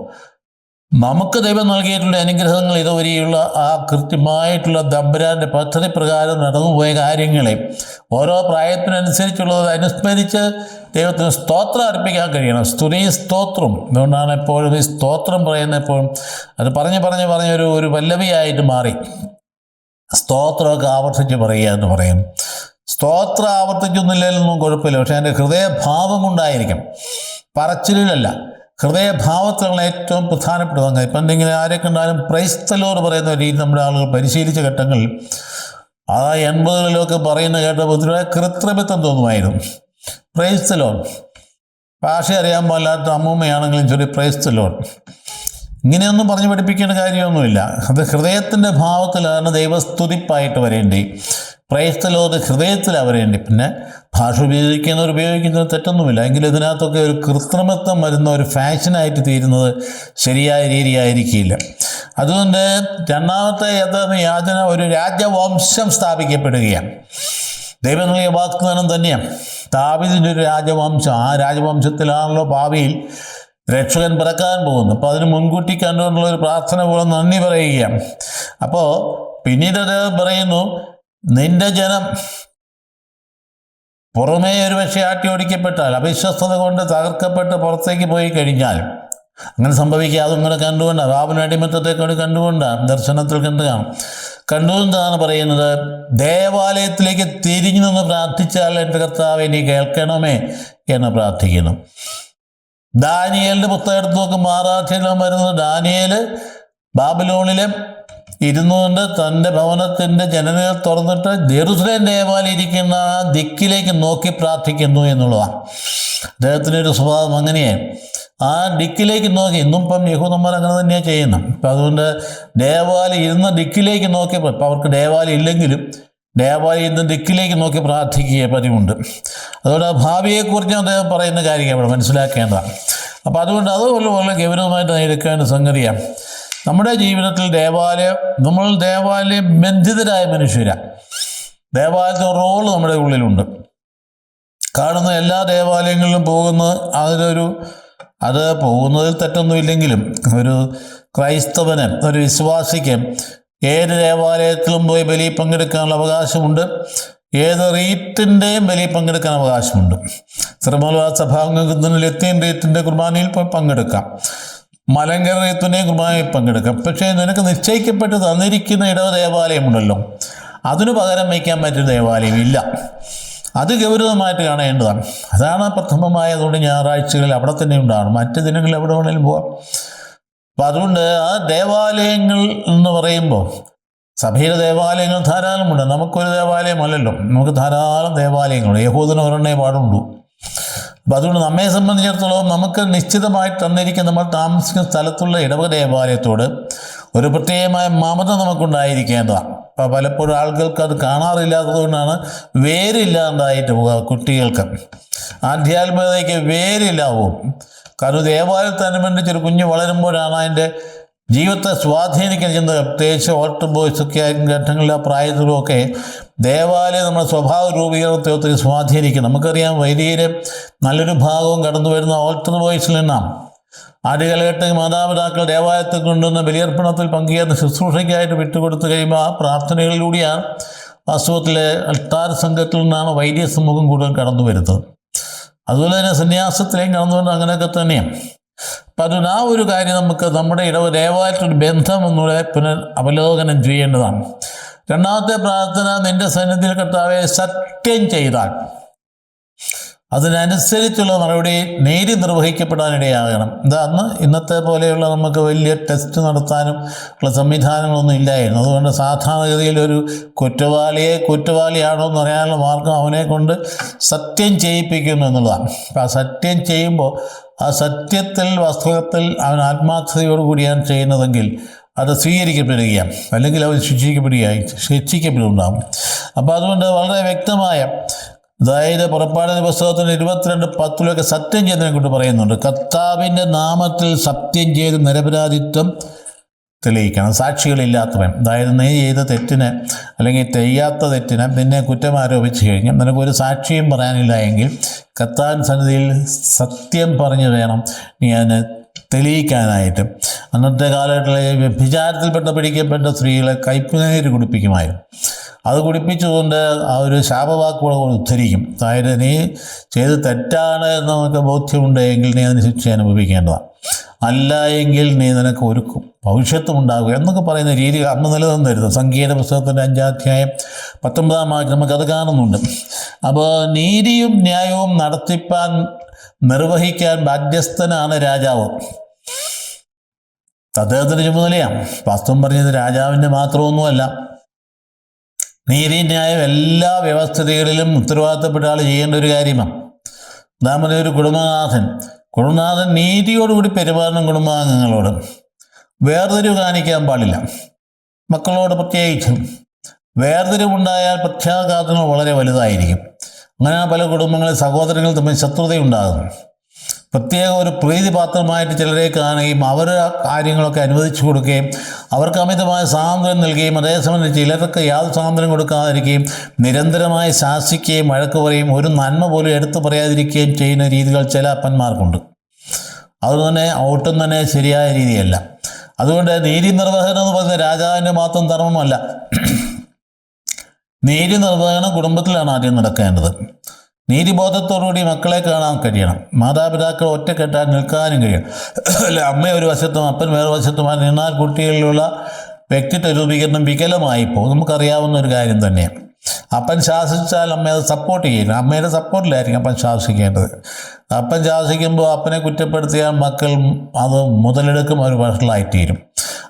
നമുക്ക് ദൈവം നൽകിയിട്ടുള്ള അനുഗ്രഹങ്ങൾ ഇതുവരെയുള്ള ആ കൃത്യമായിട്ടുള്ള തമ്പുരാൻ്റെ പദ്ധതി പ്രകാരം നടന്നുപോയ കാര്യങ്ങളെ ഓരോ പ്രായത്തിനനുസരിച്ചുള്ളത് അനുസ്മരിച്ച് ദൈവത്തിന് സ്തോത്രം അർപ്പിക്കാൻ കഴിയണം. സ്തുതി സ്തോത്രം. അതുകൊണ്ടാണ് എപ്പോഴും ഈ സ്തോത്രം പറയുന്ന എപ്പോഴും അത് പറഞ്ഞ് ഒരു പല്ലവിയായിട്ട് മാറി. സ്തോത്രമൊക്കെ ആവർത്തിച്ച് പറയുക എന്ന് പറയും. സ്തോത്രം ആവർത്തിച്ചൊന്നുമില്ലെന്നൊന്നും കുഴപ്പമില്ല, പക്ഷേ അതിൻ്റെ ഹൃദയഭാവം കൊണ്ടായിരിക്കും, പറച്ചിലല്ല. ഹൃദയഭാവത്തിലുള്ള ഏറ്റവും പ്രധാനപ്പെട്ടതാണ്. ഇപ്പം എന്തെങ്കിലും ആരെ കണ്ടാലും പ്രൈസ് ദി ലോർഡ് പറയുന്ന രീതി നമ്മുടെ ആളുകൾ പരിശീലിച്ച ഘട്ടങ്ങളിൽ ആ 80കളിലൊക്കെ പറയുന്ന കേട്ടപ്പോൾ കൃത്രിമത്വം തോന്നുമായിരുന്നു. Praise the Lord. ഭാഷ അറിയാൻ പാടില്ലാത്ത അമ്മൂമ്മയാണെങ്കിലും ചൊല്ലി പ്രൈസ് ദി ലോർഡ്. ഇങ്ങനെയൊന്നും പറഞ്ഞു പഠിപ്പിക്കേണ്ട കാര്യമൊന്നുമില്ല. അത് ഹൃദയത്തിൻ്റെ ഭാവത്തിലാണ് ദൈവസ്തുതിപ്പായിട്ട് വരേണ്ടി. പ്രൈസ് ദി ലോർഡ് ഹൃദയത്തിലാണ് വരേണ്ടി. പിന്നെ ഭാഷ ഉപയോഗിക്കുന്നത് തെറ്റൊന്നുമില്ല. എങ്കിലും ഇതിനകത്തൊക്കെ ഒരു കൃത്രിമത്വം വരുന്ന ഒരു ഫാഷനായിട്ട് തീരുന്നത് ശരിയായ രീതിയായിരിക്കില്ല. അതുകൊണ്ട് രണ്ടാമത്തെ യാചന ഒരു രാജവംശം സ്ഥാപിക്കപ്പെടുകയാണ്. ദൈവം നൽകിയ വാഗ്ദാനം തന്നെയാണ് ദാവീദിൻ്റെ ഒരു രാജവംശം. ആ രാജവംശത്തിലാണല്ലോ ഭാവിയിൽ രക്ഷകൻ പിറക്കാൻ പോകുന്നു. അപ്പോൾ അതിന് മുൻകൂട്ടി കണ്ടുകൊണ്ടുള്ള ഒരു പ്രാർത്ഥന പോലെ നന്ദി പറയുകയാണ്. അപ്പോൾ പിന്നീട് അദ്ദേഹം പറയുന്നു, നിന്റെ ജനം പുറമേ ഒരു പക്ഷേ ആട്ടി ഓടിക്കപ്പെട്ടാൽ, അവിശ്വസ്തത കൊണ്ട് തകർക്കപ്പെട്ട് പുറത്തേക്ക് പോയി കഴിഞ്ഞാൽ, അങ്ങനെ സംഭവിക്കുക. അതിങ്ങനെ കണ്ടുകൊണ്ട് ബാബിൽ അടിമത്തത്തെ കണ്ടുകൊണ്ടാണ് ദർശനത്തിൽ കണ്ടുകൊണ്ടാണ് പറയുന്നത്, ദേവാലയത്തിലേക്ക് തിരിഞ്ഞു നിന്ന് പ്രാർത്ഥിച്ചാൽ എൻ്റെ കർത്താവേ നീ കേൾക്കണമേ എന്ന് പ്രാർത്ഥിക്കുന്നു. ദാനിയേലിൻ്റെ പുസ്തകം എടുത്ത് നോക്കുമ്പോൾ 6 അധ്യായം വരുന്നത് ദാനിയേൽ ബാബിലോണിലെ ഇരുന്നുകൊണ്ട് തൻ്റെ ഭവനത്തിൻ്റെ ജനലുകൾ തുറന്നിട്ട് ജെറുസലേം ദേവാലയം ഇരിക്കുന്ന ദിക്കിലേക്ക് നോക്കി പ്രാർത്ഥിക്കുന്നു എന്നുള്ളതാണ്. അദ്ദേഹത്തിൻ്റെ ഒരു സ്വഭാവം അങ്ങനെയാണ്. ആ ദിക്കിലേക്ക് നോക്കി, ഇന്നും ഇപ്പം യഹൂദന്മാർ അങ്ങനെ തന്നെയാണ് ചെയ്യുന്നത്. അപ്പം അതുകൊണ്ട് ദേവാലയം ഇരുന്ന ദിക്കിലേക്ക് നോക്കി, ഇപ്പം അവർക്ക് ദേവാലയം ഇല്ലെങ്കിലും ദേവാലയം ഇന്ന് ദിക്കിലേക്ക് നോക്കി പ്രാർത്ഥിക്കുക പതിവുണ്ട്. അതുകൊണ്ട് ഭാവിയെക്കുറിച്ച് അദ്ദേഹം പറയുന്ന കാര്യം ഇവിടെ മനസ്സിലാക്കേണ്ടതാണ്. അപ്പോൾ അതുകൊണ്ട് അതുപോലെ വളരെ ഗൗരവമായിട്ട് എടുക്കേണ്ട സംഗതിയാണ്. നമ്മുടെ ജീവിതത്തിൽ നമ്മൾ ദേവാലയം ബന്ധിതരായ മനുഷ്യരാണ്. ദേവാലയത്തെ റോള് നമ്മുടെ ഉള്ളിലുണ്ട്. കാണുന്ന എല്ലാ ദേവാലയങ്ങളിലും അത് പോകുന്നതിൽ തെറ്റൊന്നുമില്ലെങ്കിലും ഒരു ക്രൈസ്തവന്, ഒരു വിശ്വാസിക്ക് ഏത് ദേവാലയത്തിലും പോയി ബലി പങ്കെടുക്കാനുള്ള അവകാശമുണ്ട്. ഏത് റീറ്റിൻ്റെയും ബലി പങ്കെടുക്കാൻ അവകാശമുണ്ട്. തിരുമല സഭാംഗത്തിന് ലത്തീൻ റീറ്റിൻ്റെ കുർബാനയിൽ പോയി പങ്കെടുക്കാം, മലങ്കര റീത്തിൻ്റെയും കുർബാനയിൽ പങ്കെടുക്കാം. പക്ഷേ നിനക്ക് നിശ്ചയിക്കപ്പെട്ട് തന്നിരിക്കുന്ന ഇടവ ദേവാലയമുണ്ടല്ലോ, അതിനു പകരം വയ്ക്കാൻ പറ്റിയ ദേവാലയം ഇല്ല. അത് ഗൗരവമായിട്ട് കാണേണ്ടതാണ്. അതാണ് പ്രഥമമായതുകൊണ്ട് ഞായറാഴ്ചകളിൽ അവിടെ തന്നെ ഉണ്ടാകണം. മറ്റ് ദിനങ്ങളിൽ എവിടെ വേണമെങ്കിലും പോകാം. അപ്പം അതുകൊണ്ട് ആ ദേവാലയങ്ങൾ എന്ന് പറയുമ്പോൾ സഭയിലെ ദേവാലയങ്ങൾ ധാരാളമുണ്ട്. നമുക്കൊരു ദേവാലയമല്ലല്ലോ, നമുക്ക് ധാരാളം ദേവാലയങ്ങളുണ്ട്. യഹൂദന് ഒരെണ്ണേ പാടുള്ളൂ. അപ്പം അതുകൊണ്ട് നമ്മെ സംബന്ധിച്ചിടത്തോളം നമുക്ക് നിശ്ചിതമായി തന്നിരിക്കുന്ന നമ്മൾ താമസിക്കുന്ന സ്ഥലത്തുള്ള ഇടവക ദേവാലയത്തോട് ഒരു പ്രത്യേകമായ മമത നമുക്കുണ്ടായിരിക്കേണ്ടതാണ്. അപ്പോൾ പലപ്പോഴും ആളുകൾക്ക് അത് കാണാറില്ലാത്തത് കൊണ്ടാണ് വേരില്ലാണ്ടായിട്ട് പോവുക. കുട്ടികൾക്ക് ആധ്യാത്മികതയ്ക്ക് വേരില്ലാവും. കാരണം ദേവാലയത്തോടനുബന്ധിച്ചൊരു കുഞ്ഞ് വളരുമ്പോഴാണ് അതിൻ്റെ ജീവിതത്തെ സ്വാധീനിക്കുന്നത്. പ്രത്യേകിച്ച് ഓൾട്ടർ ബോയ്സൊക്കെ ആയിരിക്കും ഘട്ടങ്ങളിൽ ആ പ്രായത്തിലുമൊക്കെ ദേവാലയം നമ്മുടെ സ്വഭാവ രൂപീകരണത്തെ ഒത്തിരി സ്വാധീനിക്കും. നമുക്കറിയാം, വൈദികര് നല്ലൊരു ഭാഗവും കടന്നു വരുന്ന ഓൾട്ടർ ബോയ്സിൽ നിന്നാണ്. ആദ്യകാലഘട്ടത്തിൽ മാതാപിതാക്കൾ ദേവാലയത്തിൽ കൊണ്ടുവന്ന ബലിയർപ്പണത്തിൽ പങ്കുചേർന്ന ശുശ്രൂഷയ്ക്കായിട്ട് വിട്ടുകൊടുത്തു കഴിയുമ്പോൾ ആ പ്രാർത്ഥനകളിലൂടെയാണ് വാസ്തവത്തിലെ അൾത്താർ സംഘത്തിൽ നിന്നാണ് വൈദിക സമൂഹം കൂടുതൽ കടന്നു വരുന്നത്. അതുപോലെ തന്നെ സന്യാസത്തിലേയും കടന്നു വരുന്നത് അങ്ങനെയൊക്കെ തന്നെയാണ്. അപ്പം അതുകൊണ്ട് ആ ഒരു കാര്യം നമുക്ക് നമ്മുടെ ദേവാലയത്തിനൊരു ബന്ധം ഒന്നുകൂടെ അവലോകനം ചെയ്യേണ്ടതാണ്. രണ്ടാമത്തെ പ്രാർത്ഥന, നിന്റെ സന്നിധിയിൽ കർത്താവേ സത്യം ചെയ്താൽ അതിനനുസരിച്ചുള്ള നടപടി നീതി നിർവഹിക്കപ്പെടാനിടയാകണം. ഇന്നത്തെ പോലെയുള്ള നമുക്ക് വലിയ ടെസ്റ്റ് നടത്താനും ഉള്ള സംവിധാനങ്ങളൊന്നും ഇല്ലായിരുന്നു. അതുകൊണ്ട് സാധാരണഗതിയിൽ ഒരു കുറ്റവാളിയാണോ എന്ന് അറിയാനുള്ള മാർഗം അവനെ കൊണ്ട് സത്യം ചെയ്യിപ്പിക്കുന്നു എന്നുള്ളതാണ്. അപ്പം ആ സത്യം ചെയ്യുമ്പോൾ ആ സത്യത്തിൽ വാസ്തവത്തിൽ അവൻ ആത്മാർത്ഥതയോടുകൂടിയാണ് ചെയ്യുന്നതെങ്കിൽ അത് സ്വീകരിക്കപ്പെടുകയാണ്, അല്ലെങ്കിൽ അവൻ ശിക്ഷിക്കപ്പെടുന്നുണ്ടാകും. അപ്പോൾ അതുകൊണ്ട് വളരെ വ്യക്തമായ, അതായത് പുറപ്പാടിൻ്റെ പുസ്തകത്തിന് 22:10 സത്യം ചെയ്തതിനെ കൊണ്ട് പറയുന്നുണ്ട്. കർത്താവിൻ്റെ നാമത്തിൽ സത്യം ചെയ്ത് നിരപരാധിത്വം തെളിയിക്കണം. സാക്ഷികളില്ലാത്തവൻ, അതായത് നീ ചെയ്ത തെറ്റിന് അല്ലെങ്കിൽ ചെയ്യാത്ത തെറ്റിന് നിന്നെ കുറ്റം ആരോപിച്ചു കഴിഞ്ഞാൽ നിനക്കൊരു സാക്ഷിയും പറയാനില്ല എങ്കിൽ കർത്താവിൻ്റെ സന്നിധിയിൽ സത്യം പറഞ്ഞു വേണം നീ അതിനെ തെളിയിക്കാനായിട്ട്. അന്നത്തെ കാലഘട്ടത്തിൽ വ്യഭിചാരത്തിൽപ്പെട്ട പിടിക്കപ്പെട്ട സ്ത്രീകളെ കയ്പുനീര് കുടിപ്പിക്കുമായിരുന്നു. അത് കുടിപ്പിച്ചുകൊണ്ട് ആ ഒരു ശാപവാക്കുകളെ ഉദ്ധരിക്കും. അതായത് നീ ചെയ്ത് തെറ്റാണ് എന്ന് നമുക്ക് ബോധ്യമുണ്ടെങ്കിൽ നീ അതിന് ശിക്ഷ അനുഭവിക്കേണ്ടതാണ്, അല്ല എങ്കിൽ നീ നിനക്ക് ഒരു ഭവിഷ്യത്തും ഉണ്ടാകുക എന്നൊക്കെ പറയുന്ന രീതി അന്ന് നിലനിന്നിരുന്നു. സംഗീത പുസ്തകത്തിൻ്റെ 5-ാം അധ്യായം 19-ാം വാക്യം നമുക്കത് കാണുന്നുണ്ട്. അപ്പോൾ നീതിയും ന്യായവും നിർവഹിക്കാൻ ബാധ്യസ്ഥനാണ് രാജാവ്. അദ്ദേഹത്തിൻ്റെ ചുമതലയാണ്. വാസ്തവം പറഞ്ഞത് രാജാവിൻ്റെ മാത്രമൊന്നുമല്ല, നീതി ന്യായം എല്ലാ വ്യവസ്ഥിതികളിലും ഉത്തരവാദിത്തപ്പെട്ട ആൾ ചെയ്യേണ്ട ഒരു കാര്യമാണ്. ഒന്നാമത് ഒരു കുടുംബനാഥൻ നീതിയോടുകൂടി പെരുമാറണം. കുടുംബാംഗങ്ങളോട് വേർതിരിവ് കാണിക്കാൻ പാടില്ല. മക്കളോട് പ്രത്യേകിച്ചും വേർതിരിവുണ്ടായാൽ പ്രത്യാഘാതങ്ങൾ വളരെ വലുതായിരിക്കും. അങ്ങനെ പല കുടുംബങ്ങളിൽ സഹോദരങ്ങൾ തമ്മിൽ ശത്രുതയുണ്ടാകുന്നു. പ്രത്യേക ഒരു പ്രീതിപാത്രമായിട്ട് ചിലരെ കാണുകയും അവരുടെ കാര്യങ്ങളൊക്കെ അനുവദിച്ചു കൊടുക്കുകയും അവർക്ക് അമിതമായ സ്വാതന്ത്ര്യം നൽകുകയും അതേസമയം ചിലർക്ക് യാതൊരു സ്വാതന്ത്ര്യം കൊടുക്കാതിരിക്കുകയും നിരന്തരമായി ശാസിക്കുകയും വഴക്ക് പറയും, ഒരു നന്മ പോലും എടുത്തു പറയാതിരിക്കുകയും ചെയ്യുന്ന രീതികൾ ചില അപ്പന്മാർക്കുണ്ട്. അതുതന്നെ ഒട്ടും തന്നെ ശരിയായ രീതിയല്ല. അതുകൊണ്ട് നീതി നിർവഹണം എന്ന് പറയുന്നത് രാജാവിൻ്റെ മാത്രം ധർമ്മമല്ല. നീതി നിർവഹണം കുടുംബത്തിലാണ് ആദ്യം നടക്കേണ്ടത്. നീതിബോധത്തോടുകൂടി മക്കളെ കാണാൻ കഴിയണം. മാതാപിതാക്കൾ ഒറ്റക്കെട്ടാൻ നിൽക്കാനും കഴിയണം. അല്ല, അമ്മ ഒരു വശത്തും അപ്പൻ വേറെ വശത്തുമായി നിന്നാൽ കുട്ടികളിലുള്ള വ്യക്തിത്വ രൂപീകരണം വികലമായി പോകും. നമുക്കറിയാവുന്ന ഒരു കാര്യം തന്നെയാണ്. അപ്പൻ ശാസിച്ചാൽ അമ്മ അത് സപ്പോർട്ട് ചെയ്യില്ല. അമ്മയുടെ സപ്പോർട്ടിലായിരിക്കും അപ്പൻ ശാസിക്കേണ്ടത്. അപ്പൻ ശാസിക്കുമ്പോൾ അപ്പനെ കുറ്റപ്പെടുത്തിയാൽ മക്കൾ അത് മുതലെടുക്കും, ഒരു വഷളായിത്തീരും.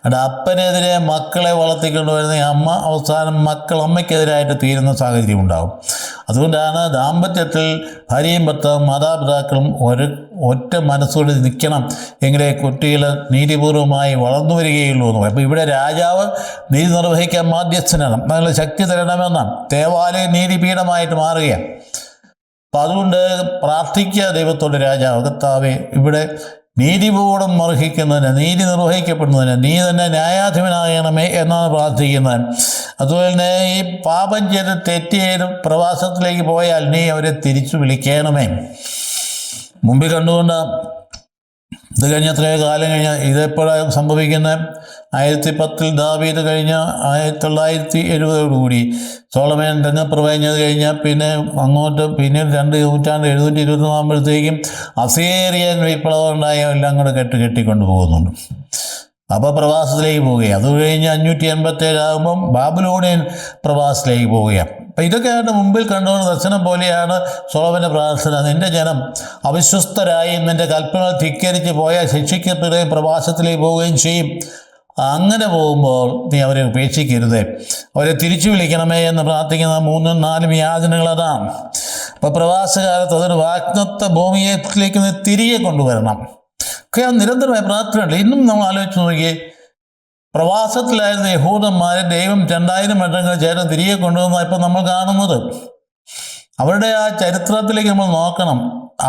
അത് അപ്പനെതിരെ മക്കളെ വളർത്തിക്കൊണ്ടുവരുന്ന അമ്മ അവസാനം മക്കൾ അമ്മയ്ക്കെതിരായിട്ട് തീരുന്ന സാഹചര്യം ഉണ്ടാകും. അതുകൊണ്ടാണ് ദാമ്പത്യത്തിൽ ഭാര്യയും ഭർത്താവും മാതാപിതാക്കളും ഒറ്റ മനസ്സോടെ നിൽക്കണം, എങ്കിലേ കുട്ടികൾ നീതിപൂർവമായി വളർന്നു വരികയുള്ളൂ എന്ന് പറയും. അപ്പോൾ ഇവിടെ രാജാവ് നീതി നിർവഹിക്കാൻ മാധ്യസ്ഥനാണ്, അതിനുള്ള ശക്തി തരണമെന്നാണ്. ദേവാലയം നീതിപീഠമായിട്ട് മാറുകയാണ്. അപ്പം അതുകൊണ്ട് പ്രാർത്ഥിക്കുക ദൈവത്തോട്, രാജാവ് കർത്താവേ ഇവിടെ നീതിപൂർവം നിർവഹിക്കുന്നതിന്, നീതി നിർവഹിക്കപ്പെടുന്നതിന് നീ തന്നെ ന്യായാധിപനാകണമേ എന്നാണ് പ്രാർത്ഥിക്കുന്നത്. അതുപോലെ തന്നെ ഈ പാപം ചെയ്ത് തെറ്റ് ചെയ്ത് പ്രവാസത്തിലേക്ക് പോയാൽ നീ അവരെ തിരിച്ചു വിളിക്കണമേ. മുമ്പിൽ കണ്ടുകൊണ്ട് ഇത് കഴിഞ്ഞ എത്രയോ കാലം കഴിഞ്ഞ ഇതെപ്പോഴാണ് സംഭവിക്കുന്നത്? 1010 ദാവീദ് കഴിഞ്ഞ 1970 സോളമൻ രംഗപ്രവചനത് കഴിഞ്ഞാൽ പിന്നെ അങ്ങോട്ട് പിന്നീട് 2 നൂറ്റാണ്ട് 720 ആകുമ്പോഴത്തേക്കും അസീറിയൻ വിപ്ലവം ഉണ്ടായ എല്ലാം കൂടെ കെട്ടിക്കൊണ്ട് പോകുന്നുണ്ട്. അപ്പോൾ പ്രവാസത്തിലേക്ക് പോവുകയാണ്. അത് കഴിഞ്ഞ് 587 ആകുമ്പം ബാബിലോണിയൻ പ്രവാസത്തിലേക്ക് പോവുകയാണ്. അപ്പം ഇതൊക്കെയാണ് മുമ്പിൽ കണ്ടുകൊണ്ട് ദർശനം പോലെയാണ് സോളമൻ്റെ പ്രാർത്ഥന. നിൻ്റെ ജനം അവിശ്വസ്തരായി നിൻ്റെ കൽപ്പന ധിക്കരിച്ച് പോയാൽ ശിക്ഷിക്കപ്പെടുകയും പ്രവാസത്തിലേക്ക് പോവുകയും ചെയ്യും. അങ്ങനെ പോകുമ്പോൾ നീ അവരെ ഉപേക്ഷിക്കരുത്, അവരെ തിരിച്ചു വിളിക്കണമേ എന്ന് പ്രാർത്ഥിക്കുന്ന 3ഉം 4ഉം യാചനകൾ അതാണ്. അപ്പോൾ പ്രവാസകാലത്ത് അതൊരു വാഗ്ദത്ത ഭൂമിയിലേക്ക് തിരികെ കൊണ്ടുവരണം ഒക്കെ നിരന്തരമായ പ്രാർത്ഥനയുണ്ട്. ഇന്നും നമ്മൾ ആലോചിച്ച് നോക്കിയേ, പ്രവാസത്തിലായിരുന്ന യഹൂദന്മാരെ ദൈവം 2000 വർഷങ്ങൾ ചേർന്ന് തിരികെ കൊണ്ടുവന്ന ഇപ്പം നമ്മൾ കാണുന്നത്. അവരുടെ ആ ചരിത്രത്തിലേക്ക് നമ്മൾ നോക്കണം.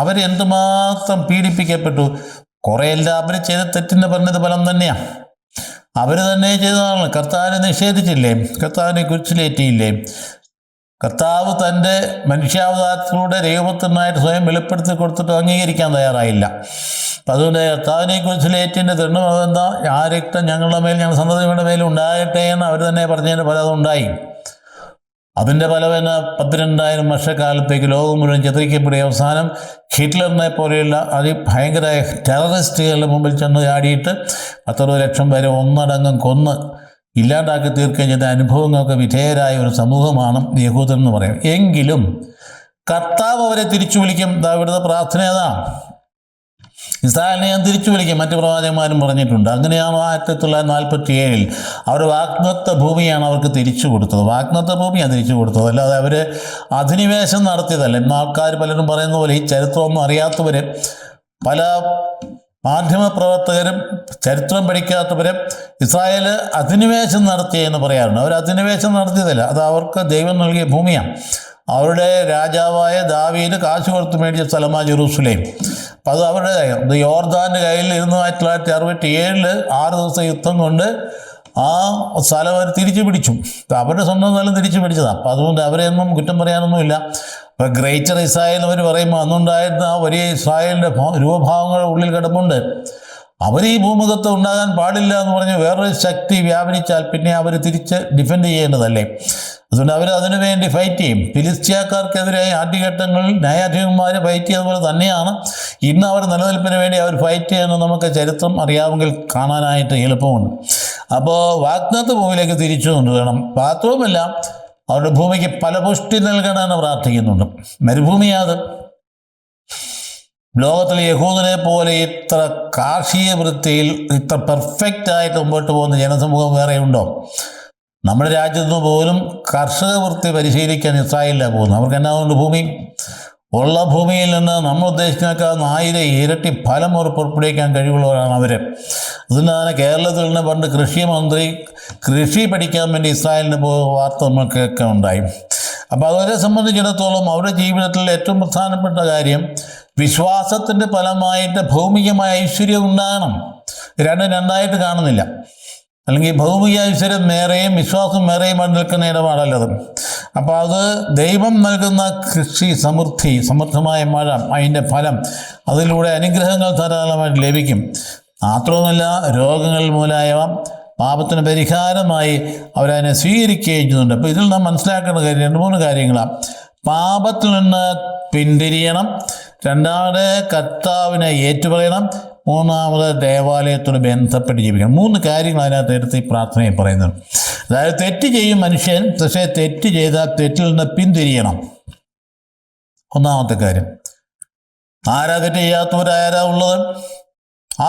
അവരെന്തുമാത്രം പീഡിപ്പിക്കപ്പെട്ടു. കുറേയെല്ലാം അവർ ചെയ്ത തെറ്റിൻ്റെ പറഞ്ഞത് ഫലം തന്നെയാണ്. അവർ തന്നെ ചെയ്തതാണ്. കർത്താവിനെ നിഷേധിച്ചില്ലേ? കർത്താവിനെ കുരിശിലേറ്റിയില്ലേ? കർത്താവ് തൻ്റെ മനുഷ്യാവതാരത്തിലൂടെ ദൈവപുത്രനായിട്ട് സ്വയം വെളിപ്പെടുത്തി കൊടുത്തിട്ട് അംഗീകരിക്കാൻ തയ്യാറായില്ല. അപ്പം അതുകൊണ്ട് കർത്താവിനെ കുരിശിലേറ്റിൻ്റെ തെണ്ണുമെന്താ, ആ രക്തം ഞങ്ങളുടെ മേൽ, ഞങ്ങളുടെ സന്തതിയുടെ മേലും ഉണ്ടാകട്ടെ എന്ന് അവർ തന്നെ പറഞ്ഞതിൻ്റെ ഫലം ഉണ്ടായി. അതിൻ്റെ ഫലം തന്നെ 12,000 വർഷക്കാലത്തേക്ക് ലോകം മുഴുവൻ ചിത്രിക്കപ്പെടുക. അവസാനം ഹിറ്റ്ലറിനെ പോലെയുള്ള അതിഭയങ്കര ടെററിസ്റ്റുകളുടെ മുമ്പിൽ ചെന്ന് ചാടിയിട്ട് 10 ലക്ഷം പേരെ ഒന്നടങ്കം കൊന്ന് ഇല്ലാണ്ടാക്കി തീർക്കുകയും ചെയ്ത അനുഭവങ്ങൾക്ക് വിധേയരായ ഒരു സമൂഹമാണ് യഹൂദൻ എന്ന് പറയും. എങ്കിലും കർത്താവ് അവരെ തിരിച്ചു വിളിക്കും. ഇവിടുത്തെ പ്രാർത്ഥന അതാണ്. ഇസ്രായേലിനെ ഞാൻ തിരിച്ചു വിളിക്കും, മറ്റു പ്രവാചകന്മാരും പറഞ്ഞിട്ടുണ്ട്. അങ്ങനെയാണ് 1947 അവർ വാഗ്ദത്ത ഭൂമിയാണ് അവർക്ക് തിരിച്ചു കൊടുത്തത്. വാഗ്ദത്ത ഭൂമിയാണ് തിരിച്ചു കൊടുത്തത്, അല്ലാതെ അവർ അധിനിവേശം നടത്തിയതല്ല. ഇന്ന് ആൾക്കാർ പലരും പറയുന്ന പോലെ ഈ ചരിത്രമൊന്നും അറിയാത്തവർ, പല മാധ്യമപ്രവർത്തകരും ചരിത്രം പഠിക്കാത്തവരും ഇസ്രായേൽ അധിനിവേശം നടത്തിയെന്ന് പറയാറുണ്ട്. അവർ അധിനിവേശം നടത്തിയതല്ല, അത് അവർക്ക് ദൈവം നൽകിയ ഭൂമിയാണ്. അവരുടെ രാജാവായ ദാവീദ് കാശ് കൊടുത്ത് മേടിച്ച സ്ഥലമാണ് ജെറൂസലേം. അപ്പം അത് അവരുടെ യോർദാൻ്റെ കയ്യിൽ 1967 6 ദിവസം യുദ്ധം കൊണ്ട് ആ സ്ഥലം അവർ തിരിച്ചു പിടിച്ചു. അവരുടെ സ്വന്തം സ്ഥലം തിരിച്ചു പിടിച്ചതാണ്. അപ്പം അതുകൊണ്ട് അവരെയൊന്നും കുറ്റം പറയാനൊന്നുമില്ല. ഇപ്പം ഗ്രേറ്റർ ഇസ്രായേൽ അവർ പറയുമ്പോൾ അന്നുണ്ടായിരുന്ന ആ വലിയ ഇസ്രായേലിൻ്റെ രൂപഭാവങ്ങളുടെ ഉള്ളിൽ കിടപ്പുണ്ട്. അവർ ഈ ഭൂമുഖത്ത് ഉണ്ടാകാൻ പാടില്ല എന്ന് പറഞ്ഞ് വേറൊരു ശക്തി വ്യാപരിച്ചാൽ പിന്നെ അവർ തിരിച്ച് ഡിഫെൻഡ് ചെയ്യേണ്ടതല്ലേ? അതുകൊണ്ട് അവർ അതിനു വേണ്ടി ഫൈറ്റ് ചെയ്യും. ഫിലിസ്തീയക്കാർക്കെതിരായി ആദ്യഘട്ടങ്ങളിൽ ന്യായാധിപന്മാർ ഫൈറ്റ് ചെയ്തതുപോലെ തന്നെയാണ് ഇന്ന് അവർ നിലനിൽപ്പിന് വേണ്ടി അവർ ഫൈറ്റ് ചെയ്യുന്നത്. നമുക്ക് ചരിത്രം അറിയാമെങ്കിൽ കാണാനായിട്ട് എളുപ്പമുണ്ട്. അപ്പോൾ വാഗ്ദത്ത ഭൂമിയിലേക്ക് തിരിച്ചു കൊണ്ടുവരണം. മാത്രവുമല്ല അവരുടെ ഭൂമിക്ക് ഫലപുഷ്ടി നൽകണമെന്ന് പ്രാർത്ഥിക്കുന്നുണ്ട്. മരുഭൂമിയാത്. ലോകത്തിലെ യഹൂദനെ പോലെ ഇത്ര കാർഷിക വൃത്തിയിൽ ഇത്ര പെർഫെക്റ്റായിട്ട് മുമ്പോട്ട് പോകുന്ന ജനസമൂഹം വേറെ ഉണ്ടോ? നമ്മുടെ രാജ്യത്ത് പോലും കർഷക വൃത്തി പരിശീലിക്കാൻ ഇസ്രായേലിലാണ് പോകുന്നത്. അവർക്ക് എന്നാ കൊണ്ട് ഭൂമി ഉള്ള ഭൂമിയിൽ നിന്ന് നമ്മൾ ഉദ്ദേശിച്ചേക്കാൾ 1000 ഇരട്ടി ഫലം അവർ പുറപ്പെടുവിക്കാൻ കഴിവുള്ളവരാണ് അവർ. അതുകൊണ്ടാണ് കേരളത്തിൽ നിന്ന് പണ്ട് കൃഷിമന്ത്രി കൃഷി പഠിക്കാൻ വേണ്ടി ഇസ്രായേലിന് വാർത്ത നമ്മൾക്കൊക്കെ ഉണ്ടായി. അപ്പോൾ അവരെ സംബന്ധിച്ചിടത്തോളം അവരുടെ ജീവിതത്തിൽ ഏറ്റവും പ്രധാനപ്പെട്ട കാര്യം വിശ്വാസത്തിൻ്റെ ഫലമായിട്ട് ഭൗമികമായ ഐശ്വര്യം ഉണ്ടാകണം. രണ്ടായിട്ട് കാണുന്നില്ല. അല്ലെങ്കിൽ ഭൗമിക ഐശ്വര്യം മേറെയും വിശ്വാസം മേറെയുമായി നിൽക്കുന്ന ഇടപാടല്ലത്. അപ്പോൾ അത് ദൈവം നൽകുന്ന കൃഷി സമൃദ്ധമായ മഴ, അതിൻ്റെ ഫലം, അതിലൂടെ അനുഗ്രഹങ്ങൾ ധാരാളമായിട്ട് ലഭിക്കും. മാത്രവുമല്ല രോഗങ്ങൾ മൂലമായവ പാപത്തിന് പരിഹാരമായി അവരതിനെ സ്വീകരിക്കുകയും ചെയ്യുന്നുണ്ട്. അപ്പോൾ ഇതിൽ നാം മനസ്സിലാക്കേണ്ട കാര്യം 2-3 കാര്യങ്ങളാണ്. പാപത്തിൽ നിന്ന് പിന്തിരിയണം, രണ്ടാമത് കർത്താവിനെ ഏറ്റുപറയണം, മൂന്നാമത് ദേവാലയത്തോട് ബന്ധപ്പെട്ട് ജീവിക്കണം. 3 കാര്യങ്ങൾ അതിനകത്ത് എടുത്ത് ഈ പ്രാർത്ഥനയിൽ പറയുന്നത്. അതായത് തെറ്റ് ചെയ്യും മനുഷ്യൻ, പക്ഷേ തെറ്റ് ചെയ്താൽ തെറ്റിൽ നിന്ന് പിന്തിരിയണം. ഒന്നാമത്തെ കാര്യം. ആരാ തെറ്റ് ചെയ്യാത്തവരാരാ ഉള്ളത്?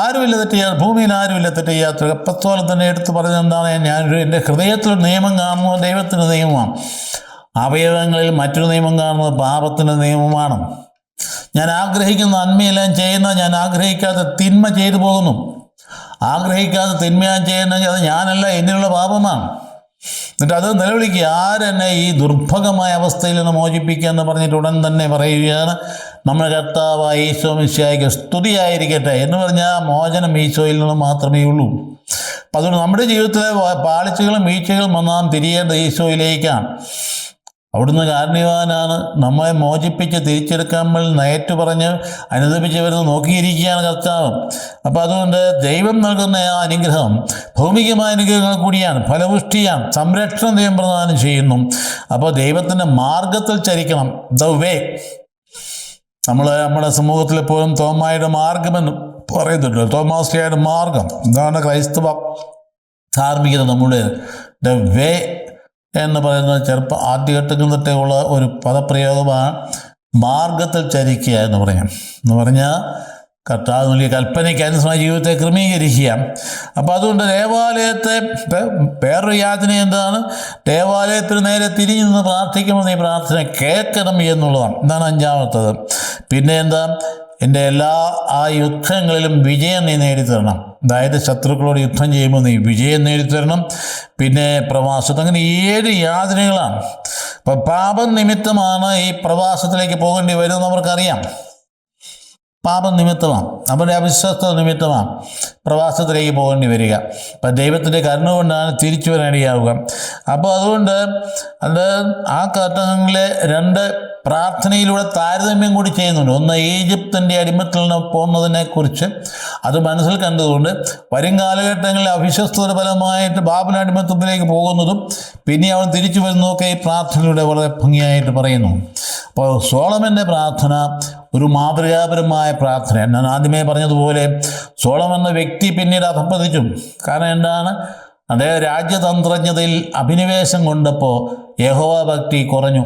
ആരുമില്ല തെറ്റ് ചെയ്യാത്ത, ഭൂമിയിൽ ആരുമില്ല തെറ്റ് ചെയ്യാത്തവർ. അപ്പസ്തോലൻ തന്നെ എടുത്ത് പറഞ്ഞെന്താണ്? എൻ്റെ ഹൃദയത്തിലൊരു നിയമം കാണുന്നത് ദൈവത്തിൻ്റെ നിയമമാണ്, അവയവങ്ങളിൽ മറ്റൊരു നിയമം കാണുന്നത് പാപത്തിൻ്റെ നിയമമാണ്. ഞാൻ ആഗ്രഹിക്കുന്ന നന്മയെല്ലാം ചെയ്യുന്ന, ഞാൻ ആഗ്രഹിക്കാത്ത തിന്മ ചെയ്തു പോകുന്നു. ആഗ്രഹിക്കാത്ത തിന്മ ഞാൻ ചെയ്യുന്നെങ്കിൽ അത് ഞാനല്ല, എന്നിലുള്ള പാപമാണ്. എന്നിട്ട് അത് നിലവിളിക്കുക, ആരെന്നെ ഈ ദുർഭഗമായ അവസ്ഥയിൽ നിന്ന് മോചിപ്പിക്കുക എന്ന് പറഞ്ഞിട്ട് ഉടൻ തന്നെ പറയുകയാണ്, നമ്മുടെ കർത്താവായ ഈശോ മിശിഹായ്ക്ക് സ്തുതിയായിരിക്കട്ടെ എന്ന് പറഞ്ഞാൽ മോചനം ഈശോയിൽ നിന്ന് മാത്രമേ ഉള്ളൂ. അപ്പം അതുകൊണ്ട് നമ്മുടെ ജീവിതത്തിലെ പാളിച്ചകളും വീഴ്ചകളും നാം തിരിയേണ്ടത് ഈശോയിലേക്കാണ്. അവിടുന്ന് കാരുണ്യവാനാണ്. നമ്മളെ മോചിപ്പിച്ച് തിരിച്ചെടുക്കാൻ നയറ്റു പറഞ്ഞ് അനുദപിച്ച് വരുന്നത് നോക്കിയിരിക്കുകയാണ് കർത്താവ്. അപ്പം അതുകൊണ്ട് ദൈവം നൽകുന്ന ആ അനുഗ്രഹം ഭൗമികമായ അനുഗ്രഹങ്ങൾ കൂടിയാണ്, ഫലപുഷ്ടിയാണ്, സംരക്ഷണം ദൈവം പ്രദാനം ചെയ്യുന്നു. അപ്പോൾ ദൈവത്തിൻ്റെ മാർഗത്തിൽ ചരിക്കണം. The way. നമ്മുടെ സമൂഹത്തിൽ എപ്പോഴും തോമായുടെ മാർഗമെന്ന് പറയുന്നുണ്ട്. തോമാശ്രീയുടെ മാർഗം ഇതാണ് ക്രൈസ്തവ ധാർമ്മികത. നമ്മുടെ ദ വേ എന്ന് പറയുന്നത് ആദ്യഘട്ടത്തിൽ തൊട്ടുള്ള ഒരു പദപ്രയോഗമാണ്. മാർഗത്തിൽ ചരിക്കുക എന്ന് പറഞ്ഞാൽ കർത്താവ് നൽകിയ കൽപ്പനയ്ക്ക് അനുസൃതമായ ജീവിതത്തെ ക്രമീകരിക്കുക. അപ്പോൾ അതുകൊണ്ട് ദേവാലയത്തെ വേറൊരു യാതന എന്താണ്? ദേവാലയത്തിന് നേരെ തിരിഞ്ഞു നിന്ന് പ്രാർത്ഥിക്കുമ്പോൾ ഈ പ്രാർത്ഥന കേൾക്കണം എന്നുള്ളതാണ്. ഇതാണ് അഞ്ചാമത്തത്. പിന്നെ എന്താ? എൻ്റെ എല്ലാ ആ യുദ്ധങ്ങളിലും വിജയം നീ നേടിത്തരണം. അതായത് ശത്രുക്കളോട് യുദ്ധം ചെയ്യുമ്പോൾ നീ വിജയം നേടിത്തരണം. പിന്നെ പ്രവാസത്ത്, അങ്ങനെ 7 യാതനകളാണ്. അപ്പം പാപം നിമിത്തമാണ് ഈ പ്രവാസത്തിലേക്ക് പോകേണ്ടി വരുന്നത് നമുക്കറിയാം. പാപം നിമിത്തമാണ്, അവരുടെ അവിശ്വസ്ത നിമിത്തമാണ് പ്രവാസത്തിലേക്ക് പോകേണ്ടി വരിക. അപ്പം ദൈവത്തിൻ്റെ കരുണ കൊണ്ടാണ് തിരിച്ചു വരാനിടയാവുക. അപ്പോൾ അതുകൊണ്ട് ആ ഘട്ടങ്ങളിലെ 2 പ്രാർത്ഥനയിലൂടെ താരതമ്യം കൂടി ചെയ്യുന്നുണ്ട്. ഒന്ന്, ഈജിപ്തിൻ്റെ അടിമത്തിൽ നിന്ന് പോകുന്നതിനെക്കുറിച്ച് അത് മനസ്സിൽ കണ്ടുകൊണ്ട് വരും കാലഘട്ടങ്ങളിൽ അവിശ്വസ്തയുടെ ഫലമായിട്ട് ബാബിൽ അടിമത്വത്തിലേക്ക് പോകുന്നതും പിന്നെ അവൻ തിരിച്ചു വരുന്നതൊക്കെ ഈ പ്രാർത്ഥനയിലൂടെ വളരെ ഭംഗിയായിട്ട് പറയുന്നു. അപ്പോൾ സോളമൻ്റെ പ്രാർത്ഥന ഒരു മാതൃകാപരമായ പ്രാർത്ഥന. ഞാൻ ആദ്യമേ പറഞ്ഞതുപോലെ സോളമൻ എന്ന വ്യക്തി പിന്നീട് അധപ്പതിച്ചു. കാരണം എന്താണ്? അദ്ദേഹം രാജ്യതന്ത്രജ്ഞതയിൽ അഭിനിവേശം കൊണ്ടപ്പോൾ യഹോവ ഭക്തി കുറഞ്ഞു.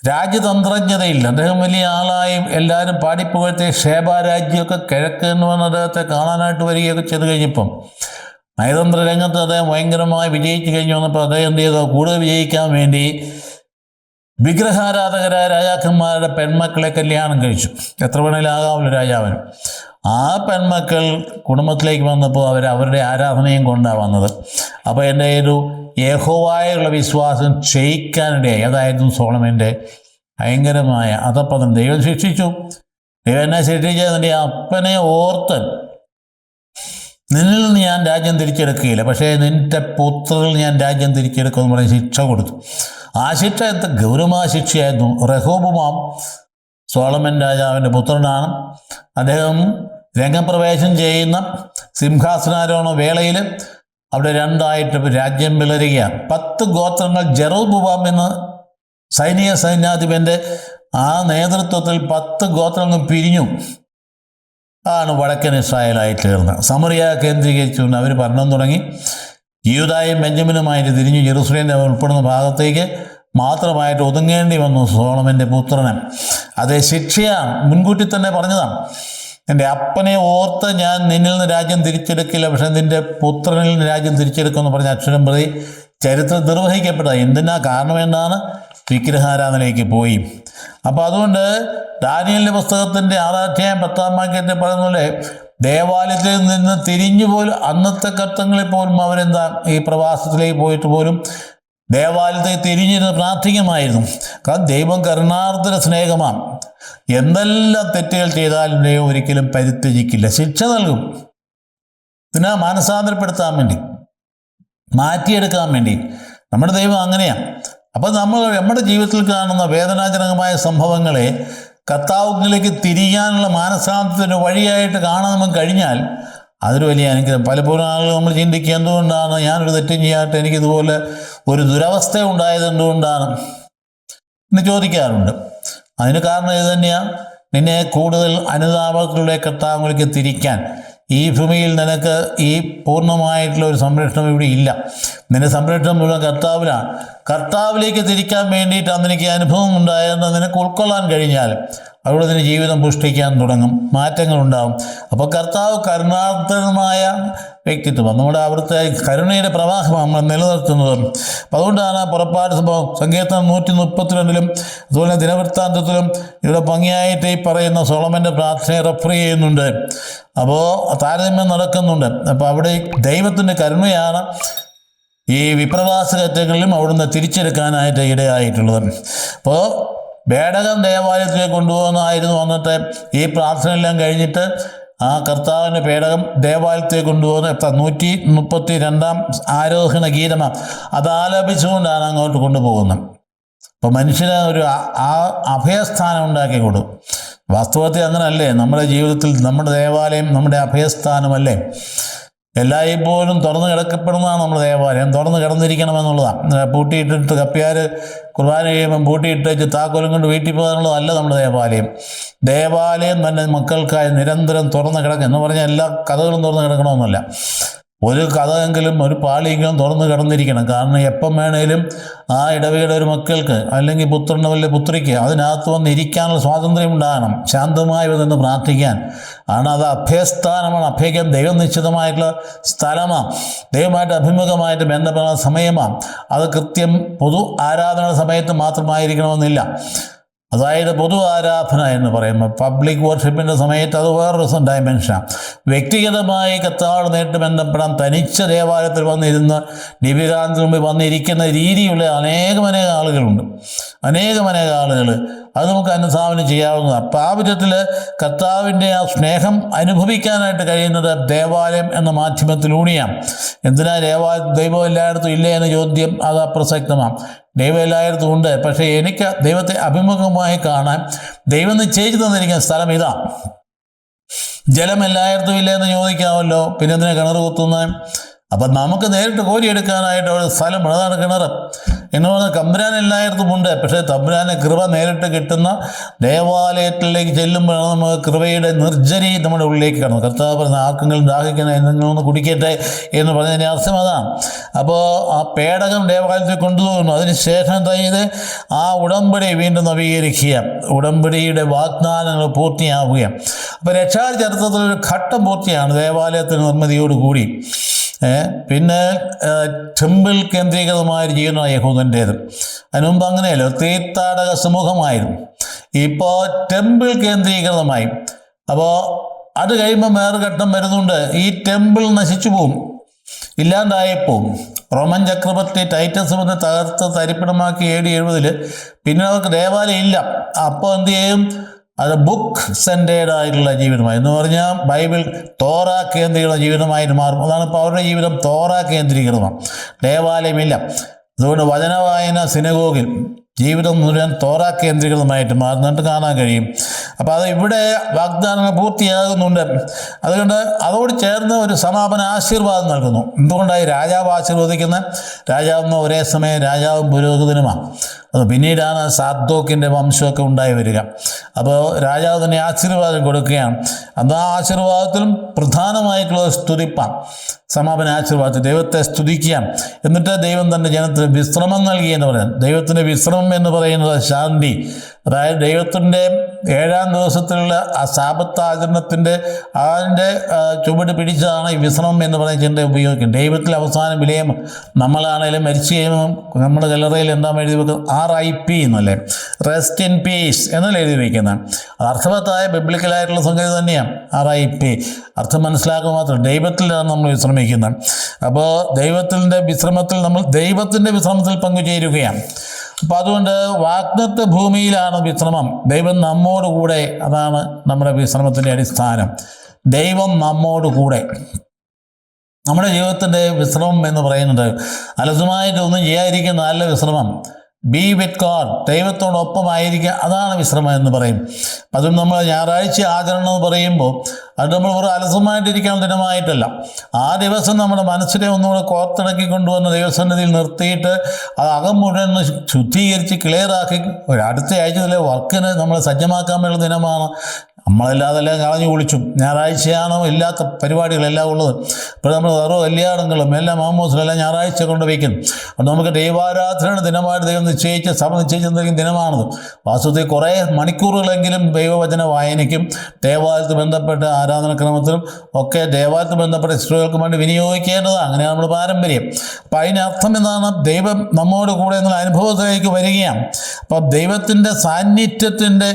രാജ്യതന്ത്രജ്ഞതയിൽ അദ്ദേഹം വലിയ ആളായി എല്ലാവരും പാടിപ്പുകഴ്ത്തിയ ഷേബ രാജ്യമൊക്കെ കിഴക്ക് എന്ന് പറഞ്ഞ അദ്ദേഹത്തെ കാണാനായിട്ട് വരികയൊക്കെ ചെയ്ത് കഴിഞ്ഞപ്പം നയതന്ത്ര രംഗത്ത് അദ്ദേഹം ഭയങ്കരമായി വിജയിച്ചു കഴിഞ്ഞു വന്നപ്പോൾ അദ്ദേഹം എന്ത് ചെയ്തോ? കൂടുതൽ വിജയിക്കാൻ വേണ്ടി വിഗ്രഹാരാധകരായ രാജാക്കന്മാരുടെ പെൺമക്കളെ കല്യാണം കഴിച്ചു. എത്ര വേണേലും ആകാവുന്ന രാജാവിന്. ആ പെൺമക്കൾ കുടുംബത്തിലേക്ക് വന്നപ്പോൾ അവരുടെ ആരാധനയും കൊണ്ടാണ് വന്നത്. അപ്പോൾ എൻ്റെ ഒരു യഹോവയുള്ള വിശ്വാസം ക്ഷയിക്കാനിടയായി. അതായിരുന്നു സോളമൻ്റെ ഭയങ്കരമായ അധപ്പതനം. ദൈവം ശിക്ഷിച്ചു. ദൈവം എന്നെ ശിക്ഷിച്ചതിൻ്റെ അപ്പനെ ഓർത്ത് നിന്നിൽ നിന്ന് ഞാൻ രാജ്യം തിരിച്ചെടുക്കുകയില്ല, പക്ഷേ നിൻ്റെ പുത്രരിൽ ഞാൻ രാജ്യം തിരിച്ചെടുക്കുമെന്ന് പറഞ്ഞ് ശിക്ഷ കൊടുത്തു. ആ ശിക്ഷ എന്ത് ഗൗരവമായ ശിക്ഷയായിരുന്നു. റഹോബോവാം സോളമൻ രാജാവിൻ്റെ പുത്രനാണ്. അദ്ദേഹം രംഗപ്രവേശം ചെയ്യുന്ന സിംഹാസനാരോഹണ വേളയിൽ അവിടെ 2ആയിട്ട് രാജ്യം പിളരുകയാണ്. 10 ഗോത്രങ്ങൾ ജെറോബോവാം എന്ന സൈന്യാധിപൻ്റെ ആ നേതൃത്വത്തിൽ 10 ഗോത്രങ്ങൾ പിരിഞ്ഞു ആണ് വടക്കൻ ഇസ്രായേലായി തീർന്നത്. സമറിയ കേന്ദ്രീകരിച്ചുകൊണ്ട് അവർ ഭരണം തുടങ്ങി. യൂദായും ബെഞ്ചമിനുമായിട്ട് തിരിഞ്ഞു ജെറുസലേം ഉൾപ്പെടുന്ന ഭാഗത്തേക്ക് മാത്രമായിട്ട് ഒതുങ്ങേണ്ടി വന്നു സോളമൻ്റെ പുത്രന്. അത് ശിക്ഷയാണ്. മുൻകൂട്ടി തന്നെ പറഞ്ഞതാണ്. എൻ്റെ അപ്പനെ ഓർത്ത് ഞാൻ നിന്നിൽ നിന്ന് രാജ്യം തിരിച്ചെടുക്കില്ല, പക്ഷേ നിൻ്റെ പുത്രനിൽ നിന്ന് രാജ്യം തിരിച്ചെടുക്കുമെന്ന് പറഞ്ഞ അക്ഷരം പ്രതി ചരിത്രം നിർവഹിക്കപ്പെട്ടത്. എന്തിനാ? കാരണം എന്താണ്? വിഗ്രഹാരാധനയിലേക്ക് പോയി. അപ്പോൾ അതുകൊണ്ട് ദാനിയേലിൻ്റെ പുസ്തകത്തിൻ്റെ 6-ാം അധ്യായം 10-ാം വാക്യത്തിൽ പറയുന്നത് ദേവാലയത്തിൽ നിന്ന് തിരിഞ്ഞു പോലും അന്നത്തെ ഘട്ടങ്ങളിൽ പോലും അവരെന്താ ഈ പ്രവാസത്തിലേക്ക് പോയിട്ട് പോലും ദേവാലയത്തിൽ തിരിഞ്ഞിരുന്ന് പ്രാർത്ഥിക്കുമായിരുന്നു. കാരണം ദൈവം കരുണാർദ്ര സ്നേഹമാണ്. എന്തെല്ലാം തെറ്റുകൾ ചെയ്താലും ദൈവം ഒരിക്കലും പരിത്യജിക്കില്ല, ശിക്ഷ നൽകും. ഇതിനെ മാനസാന്തരപ്പെടുത്താൻ വേണ്ടി, മാറ്റിയെടുക്കാൻ വേണ്ടി നമ്മുടെ ദൈവം അങ്ങനെയാണ്. അപ്പം നമ്മൾ നമ്മുടെ ജീവിതത്തിൽ കാണുന്ന വേദനാജനകമായ സംഭവങ്ങളെ കർത്താവിലേക്ക് തിരിയാനുള്ള മാനസാന്തരത്തിൻ്റെ വഴിയായിട്ട് കാണാൻ നമുക്ക് കഴിഞ്ഞാൽ അതൊരു വലിയ അനുഗ്രഹം. പലപ്പോഴും ആളുകൾ നമ്മൾ ചിന്തിക്കുക, എന്തുകൊണ്ടാണ് ഞാനൊരു തെറ്റും ചെയ്യാട്ട് എനിക്കിതുപോലെ ഒരു ദുരവസ്ഥ ഉണ്ടായത് എന്തുകൊണ്ടാണ് എന്ന് ചോദിക്കാറുണ്ട്. അതിന് കാരണം ഇത് തന്നെയാണ്. നിന്നെ കൂടുതൽ അനുതാപങ്ങളുടെ കർത്താവിലേക്ക് തിരിക്കാൻ ഈ ഭൂമിയിൽ നിനക്ക് ഈ പൂർണ്ണമായിട്ടുള്ള ഒരു സംരക്ഷണം ഇവിടെ ഇല്ല. നിന്റെ സംരക്ഷണം മുഴുവൻ കർത്താവിലാണ്. കർത്താവിലേക്ക് തിരിക്കാൻ വേണ്ടിയിട്ടാണ് നിനക്ക് അനുഭവം ഉണ്ടായെന്ന് നിനക്ക് ഉൾക്കൊള്ളാൻ കഴിഞ്ഞാൽ അവിടെ നിന്ന് ജീവിതം പുഷ്ടിക്കാൻ തുടങ്ങും, മാറ്റങ്ങളുണ്ടാകും. അപ്പോൾ കർത്താവ് കരുണാർദ്രമായ വ്യക്തിത്വം, നമ്മുടെ അവിടുത്തെ കരുണയുടെ പ്രവാഹമാണ് നമ്മൾ നിലനിർത്തുന്നത്. അപ്പം അതുകൊണ്ടാണ് പുറപ്പാട് സംഭവം സങ്കീർത്തനം 132 അതുപോലെ ദിനവൃത്താന്തത്തിലും ഇവിടെ ഭംഗിയായിട്ട് ഈ പറയുന്ന സോളമൻ്റെ പ്രാർത്ഥനയെ റെഫർ ചെയ്യുന്നുണ്ട്. അപ്പോൾ താരതമ്യം നടക്കുന്നുണ്ട്. അപ്പോൾ അവിടെ ദൈവത്തിൻ്റെ കരുണയാണ് ഈ വിപ്രവാസഘട്ടങ്ങളിലും അവിടുന്ന് തിരിച്ചെടുക്കാനായിട്ട് ഇടയായിട്ടുള്ളത്. അപ്പോൾ ബേടകം ദേവാലയത്തിലേക്ക് കൊണ്ടുപോകുന്നതായിരുന്നു വന്നിട്ട് ഈ പ്രാർത്ഥനയെല്ലാം കഴിഞ്ഞിട്ട് ആ കർത്താവിൻ്റെ പേടകം ദേവാലയത്തേക്ക് കൊണ്ടുപോകുന്ന 132 ആരോഹണ ഗീതമാണ്. അത് ആലപിച്ചുകൊണ്ടാണ് അങ്ങോട്ട് കൊണ്ടുപോകുന്നത്. അപ്പോൾ മനുഷ്യന് ഒരു അഭയസ്ഥാനം ഉണ്ടാക്കി കൊടുക്കും. വാസ്തവത്തിൽ അങ്ങനല്ലേ നമ്മുടെ ജീവിതത്തിൽ നമ്മുടെ ദേവാലയം നമ്മുടെ അഭയസ്ഥാനമല്ലേ? എല്ലായ്പ്പോഴും തുറന്ന് കിടക്കപ്പെടുന്നതാണ് നമ്മുടെ ദേവാലയം. തുറന്ന് കിടന്നിരിക്കണമെന്നുള്ളതാണ്. പൂട്ടിയിട്ടിട്ട് കപ്പിയാർ കുർബാന കഴിയുമ്പം പൂട്ടിയിട്ടേച്ച് താക്കോലും കൊണ്ട് വീട്ടിൽ പോകാനുള്ളതല്ല നമ്മുടെ ദേവാലയം. ദേവാലയം തന്നെ മക്കൾക്കായി നിരന്തരം തുറന്ന് കിടക്കുക എന്ന് പറഞ്ഞാൽ എല്ലാ കഥകളും തുറന്ന് കിടക്കണമെന്നല്ല. ഒരു കഥയെങ്കിലും ഒരു പാളിയെങ്കിലും തുറന്ന് കിടന്നിരിക്കണം. കാരണം എപ്പം വേണേലും ആ ഇടവകയുടെ ഒരു മക്കൾക്ക് അല്ലെങ്കിൽ പുത്രൻ്റെ വലിയ പുത്രിക്ക് അതിനകത്ത് വന്ന് ഇരിക്കാനുള്ള സ്വാതന്ത്ര്യം ഉണ്ടാകണം. ശാന്തമായി വന്ന് പ്രാർത്ഥിക്കാൻ ആണ്. അത് അഭയസ്ഥാനമാണ്. അഭയക്കാൻ ദൈവം നിശ്ചിതമായിട്ടുള്ള സ്ഥലമാണ്. ദൈവമായിട്ട് അഭിമുഖമായിട്ട് ബന്ധപ്പെടുന്ന സമയമാണ്. അത് കൃത്യം പൊതു ആരാധന സമയത്ത് മാത്രമായിരിക്കണമെന്നില്ല. അതായത് പൊതു ആരാധന എന്ന് പറയുമ്പോൾ പബ്ലിക് വർഷിപ്പിൻ്റെ സമയത്ത് അത് വേറൊരു ഡയമെൻഷനാണ്. വ്യക്തിഗതമായി കർത്താവിനോട് നേരിട്ട് ബന്ധപ്പെടാൻ തനിച്ച ദേവാലയത്തിൽ വന്നിരുന്ന് ദിവ്യകാന്തിന് മുമ്പിൽ വന്നിരിക്കുന്ന രീതിയുള്ള അനേകം ആളുകളുണ്ട്. അനേകം ആളുകൾ അത് നമുക്ക് അനുധാവനം ചെയ്യാവുന്നതാണ്. അപ്പോൾ ആ വിധത്തിൽ കർത്താവിൻ്റെ ആ സ്നേഹം അനുഭവിക്കാനായിട്ട് കഴിയുന്നത് ദേവാലയം എന്ന മാധ്യമത്തിലൂടെയാണ്. എന്തിനാ ദൈവം എല്ലായിടത്തും ഇല്ലേ എന്ന ചോദ്യം അത് അപ്രസക്തമാണ്. ദൈവം എല്ലായിടത്തും ഉണ്ട്. പക്ഷേ എനിക്ക് ദൈവത്തെ അഭിമുഖമായി കാണാൻ ദൈവം നിശ്ചയിച്ചു തന്നിരിക്കുന്ന സ്ഥലം ഇതാ. ജലം എല്ലായിടത്തും ഇല്ല എന്ന് ചോദിക്കാമല്ലോ, പിന്നെ എന്തിനാ കിണർ കുത്തുന്നത്? അപ്പം നമുക്ക് നേരിട്ട് കോരിയെടുക്കാനായിട്ട് ഒരു സ്ഥലം, അതാണ് കിണർ എന്ന് പറഞ്ഞാൽ. തമ്പുരാൻ എല്ലായിടത്തും ഉണ്ട്. പക്ഷേ തമ്പുരാനെ കൃപ നേരിട്ട് കിട്ടുന്ന ദേവാലയത്തിലേക്ക് ചെല്ലുമ്പോഴാണ് നമുക്ക് കൃപയുടെ നിർജ്ജരി നമ്മുടെ ഉള്ളിലേക്ക് കാണുന്നത്. കർത്താവ് പറഞ്ഞ ആർക്കെങ്കിലും ദാഹിക്കുന്ന എന്തെങ്കിലും ഒന്ന് കുടിക്കട്ടെ എന്ന് പറഞ്ഞതിൻ്റെ അർത്ഥം അതാണ്. അപ്പോൾ ആ പേടകം ദേവാലയത്തിൽ കൊണ്ടുപോകുന്നു. അതിനുശേഷം എന്താ ചെയ്ത് ആ ഉടമ്പടി വീണ്ടും നവീകരിക്കുക, ഉടമ്പടിയുടെ വാഗ്ദാനങ്ങൾ പൂർത്തിയാവുക. അപ്പോൾ രക്ഷാചരിത്രത്തിലൊരു ഘട്ടം പൂർത്തിയാണ് ദേവാലയത്തിന് നിർമ്മിതിയോടുകൂടി. പിന്നെ ടെമ്പിൾ കേന്ദ്രീകൃതമായ ജീവിതമാണ് യഹൂദൻ്റേത്. അതിനുമുമ്പ് അങ്ങനെയല്ലോ, തീർത്ഥാടക സമൂഹമായിരുന്നു. ഇപ്പോൾ ടെമ്പിൾ കേന്ദ്രീകൃതമായി. അപ്പോൾ അത് കഴിയുമ്പോൾ വേറെ ഘട്ടം വരുന്നുണ്ട്. ഈ ടെമ്പിൾ നശിച്ചു പോവും, ഇല്ലാണ്ടായിപ്പോവും. റോമൻ ചക്രവർത്തി ടൈറ്റസ് വന്ന് തകർത്ത് തരിപ്പിടമാക്കി AD 70 പിന്നെ അവർക്ക് ദേവാലയം ഇല്ല. അപ്പോൾ എന്ത് ചെയ്യും? അത് ബുക്ക് സെൻറ്റേഡ് ആയിട്ടുള്ള ജീവിതമായി എന്ന് പറഞ്ഞാൽ ബൈബിൾ തോറ കേന്ദ്രീകൃത ജീവിതമായിട്ട് മാറും. അതാണ് ഇപ്പോൾ അവരുടെ ജീവിതം തോറ കേന്ദ്രീകൃതമാണ്, ദേവാലയമില്ല. അതുകൊണ്ട് വചന വായന സിനഗോഗിൽ ജീവിതം മുഴുവൻ തോറ കേന്ദ്രീകൃതമായിട്ട് മാറുന്നിട്ട് കാണാൻ കഴിയും. അപ്പോൾ അത് ഇവിടെ വാഗ്ദാനങ്ങൾ പൂർത്തിയാകുന്നുണ്ട്. അതുകൊണ്ട് അതോട് ചേർന്ന് ഒരു സമാപന ആശീർവാദം നൽകുന്നു. എന്തുകൊണ്ടായി രാജാവ് ആശീർവദിക്കുന്ന രാജാവെന്ന ഒരേ സമയം രാജാവും പുരോഹിതനുമാണ്. അത് പിന്നീടാണ് സാദ്ദോക്കിൻ്റെ വംശമൊക്കെ ഉണ്ടായി വരിക. അപ്പോൾ രാജാവ് തന്നെ ആശീർവാദം കൊടുക്കുകയാണ്. അത് ആ ആശീർവാദത്തിലും പ്രധാനമായിട്ടുള്ള സ്തുതിപ്പാണ്. സമാപന ആശീർവാദത്തിൽ ദൈവത്തെ സ്തുതിക്കുക. എന്നിട്ട് ദൈവം തൻ്റെ ജനത്തിന് വിശ്രമം നൽകി എന്ന് പറയാം. ദൈവത്തിൻ്റെ വിശ്രമം എന്ന് പറയുന്നത് ശാന്തി. അതായത് ദൈവത്തിൻ്റെ 7-ാം ദിവസത്തിലുള്ള ആ സാബത്ത് ആചരണത്തിൻ്റെ അതിൻ്റെ ചുവട് പിടിച്ചാണ് ഈ വിശ്രമം എന്ന് പറയുന്ന ചിന്ത ഉപയോഗിക്കുന്നത്. ദൈവത്തിൽ അവസാനം വിലയം നമ്മളാണെങ്കിലും മരിച്ചു കഴിയുമ്പോൾ നമ്മുടെ കല്ലറയിൽ എന്താ എഴുതി വെക്കുന്നത്? RIP എന്നല്ലേ, റെസ്റ്റ് ഇൻ പീസ് എന്നല്ലേ എഴുതി വയ്ക്കുന്നത്. അത് അർത്ഥവത്തായ ബിബ്ലിക്കലായിട്ടുള്ള സംഗതി തന്നെയാണ്. RIP അർത്ഥം മനസ്സിലാക്കുക മാത്രം. ദൈവത്തിലാണ് നമ്മൾ വിശ്രമിക്കുന്നത്. അപ്പോൾ ദൈവത്തിൻ്റെ വിശ്രമത്തിൽ നമ്മൾ ദൈവത്തിൻ്റെ വിശ്രമത്തിൽ പങ്കുചേരുകയാണ്. അപ്പം അതുകൊണ്ട് വാഗ്ദത്ത ഭൂമിയിലാണ് വിശ്രമം. ദൈവം നമ്മോടുകൂടെ, അതാണ് നമ്മുടെ വിശ്രമത്തിൻ്റെ അടിസ്ഥാനം. ദൈവം നമ്മോടുകൂടെ. നമ്മുടെ ജീവിതത്തിൻ്റെ വിശ്രമം എന്ന് പറയുന്നത് അലസമായിട്ടൊന്നും ചെയ്യാതിരിക്കുന്ന നല്ല വിശ്രമം. ബി വിത്ത് ഗോഡ്, ദൈവത്തോടൊപ്പമായിരിക്കുക, അതാണ് വിശ്രമം എന്ന് പറയും. അതും നമ്മൾ ഞായറാഴ്ച ആചരണം എന്ന് പറയുമ്പോൾ അത് നമ്മൾ ഒരു അലസമായിട്ടിരിക്കുന്ന ദിനമായിട്ടല്ല. ആ ദിവസം നമ്മുടെ മനസ്സിനെ ഒന്നുകൂടെ കോർത്തിണക്കി കൊണ്ടുവന്ന് ദൈവസന്നിധിയിൽ നിർത്തിയിട്ട് അത് അകം മുഴുവൻ ശുദ്ധീകരിച്ച് ക്ലിയറാക്കി അടുത്ത ആഴ്ചയിലെ വർക്കിന് നമ്മൾ സജ്ജമാക്കാൻ വേണ്ട ദിനമാണ്. നമ്മളല്ലാതെല്ലാം കളഞ്ഞു കുളിച്ചു. ഞായറാഴ്ചയാണ് ഇല്ലാത്ത പരിപാടികളെല്ലാം ഉള്ളത്. ഇപ്പോൾ നമ്മൾ ഓരോ കല്യാണങ്ങളും എല്ലാം മാമോസിലെല്ലാം ഞായറാഴ്ച കൊണ്ട് വയ്ക്കും. അപ്പോൾ നമുക്ക് ദൈവാരാധനയുടെ ദിനമായിട്ട് ദൈവം സഭ നിശ്ചയിച്ചിരിക്കുന്ന ദിനമാണത്. വാസ്തവത്തിൽ കുറേ മണിക്കൂറുകളെങ്കിലും ദൈവവചന വായനയ്ക്കും ദേവാലയത്തിൽ ബന്ധപ്പെട്ട ആരാധനക്രമത്തിലും ഒക്കെ ദേവാലയത്തിൽ ബന്ധപ്പെട്ട ഇഷ്ടങ്ങൾക്ക് വേണ്ടി വിനിയോഗിക്കേണ്ടതാണ്. അങ്ങനെയാണ് നമ്മുടെ പാരമ്പര്യം. അപ്പോൾ അതിനർത്ഥം എന്താണ്? ദൈവം നമ്മോട് കൂടെ എന്നുള്ള അനുഭവത്തിലേക്ക് വരികയാണ്. അപ്പം ദൈവത്തിൻ്റെ സാന്നിധ്യത്തിൻ്റെ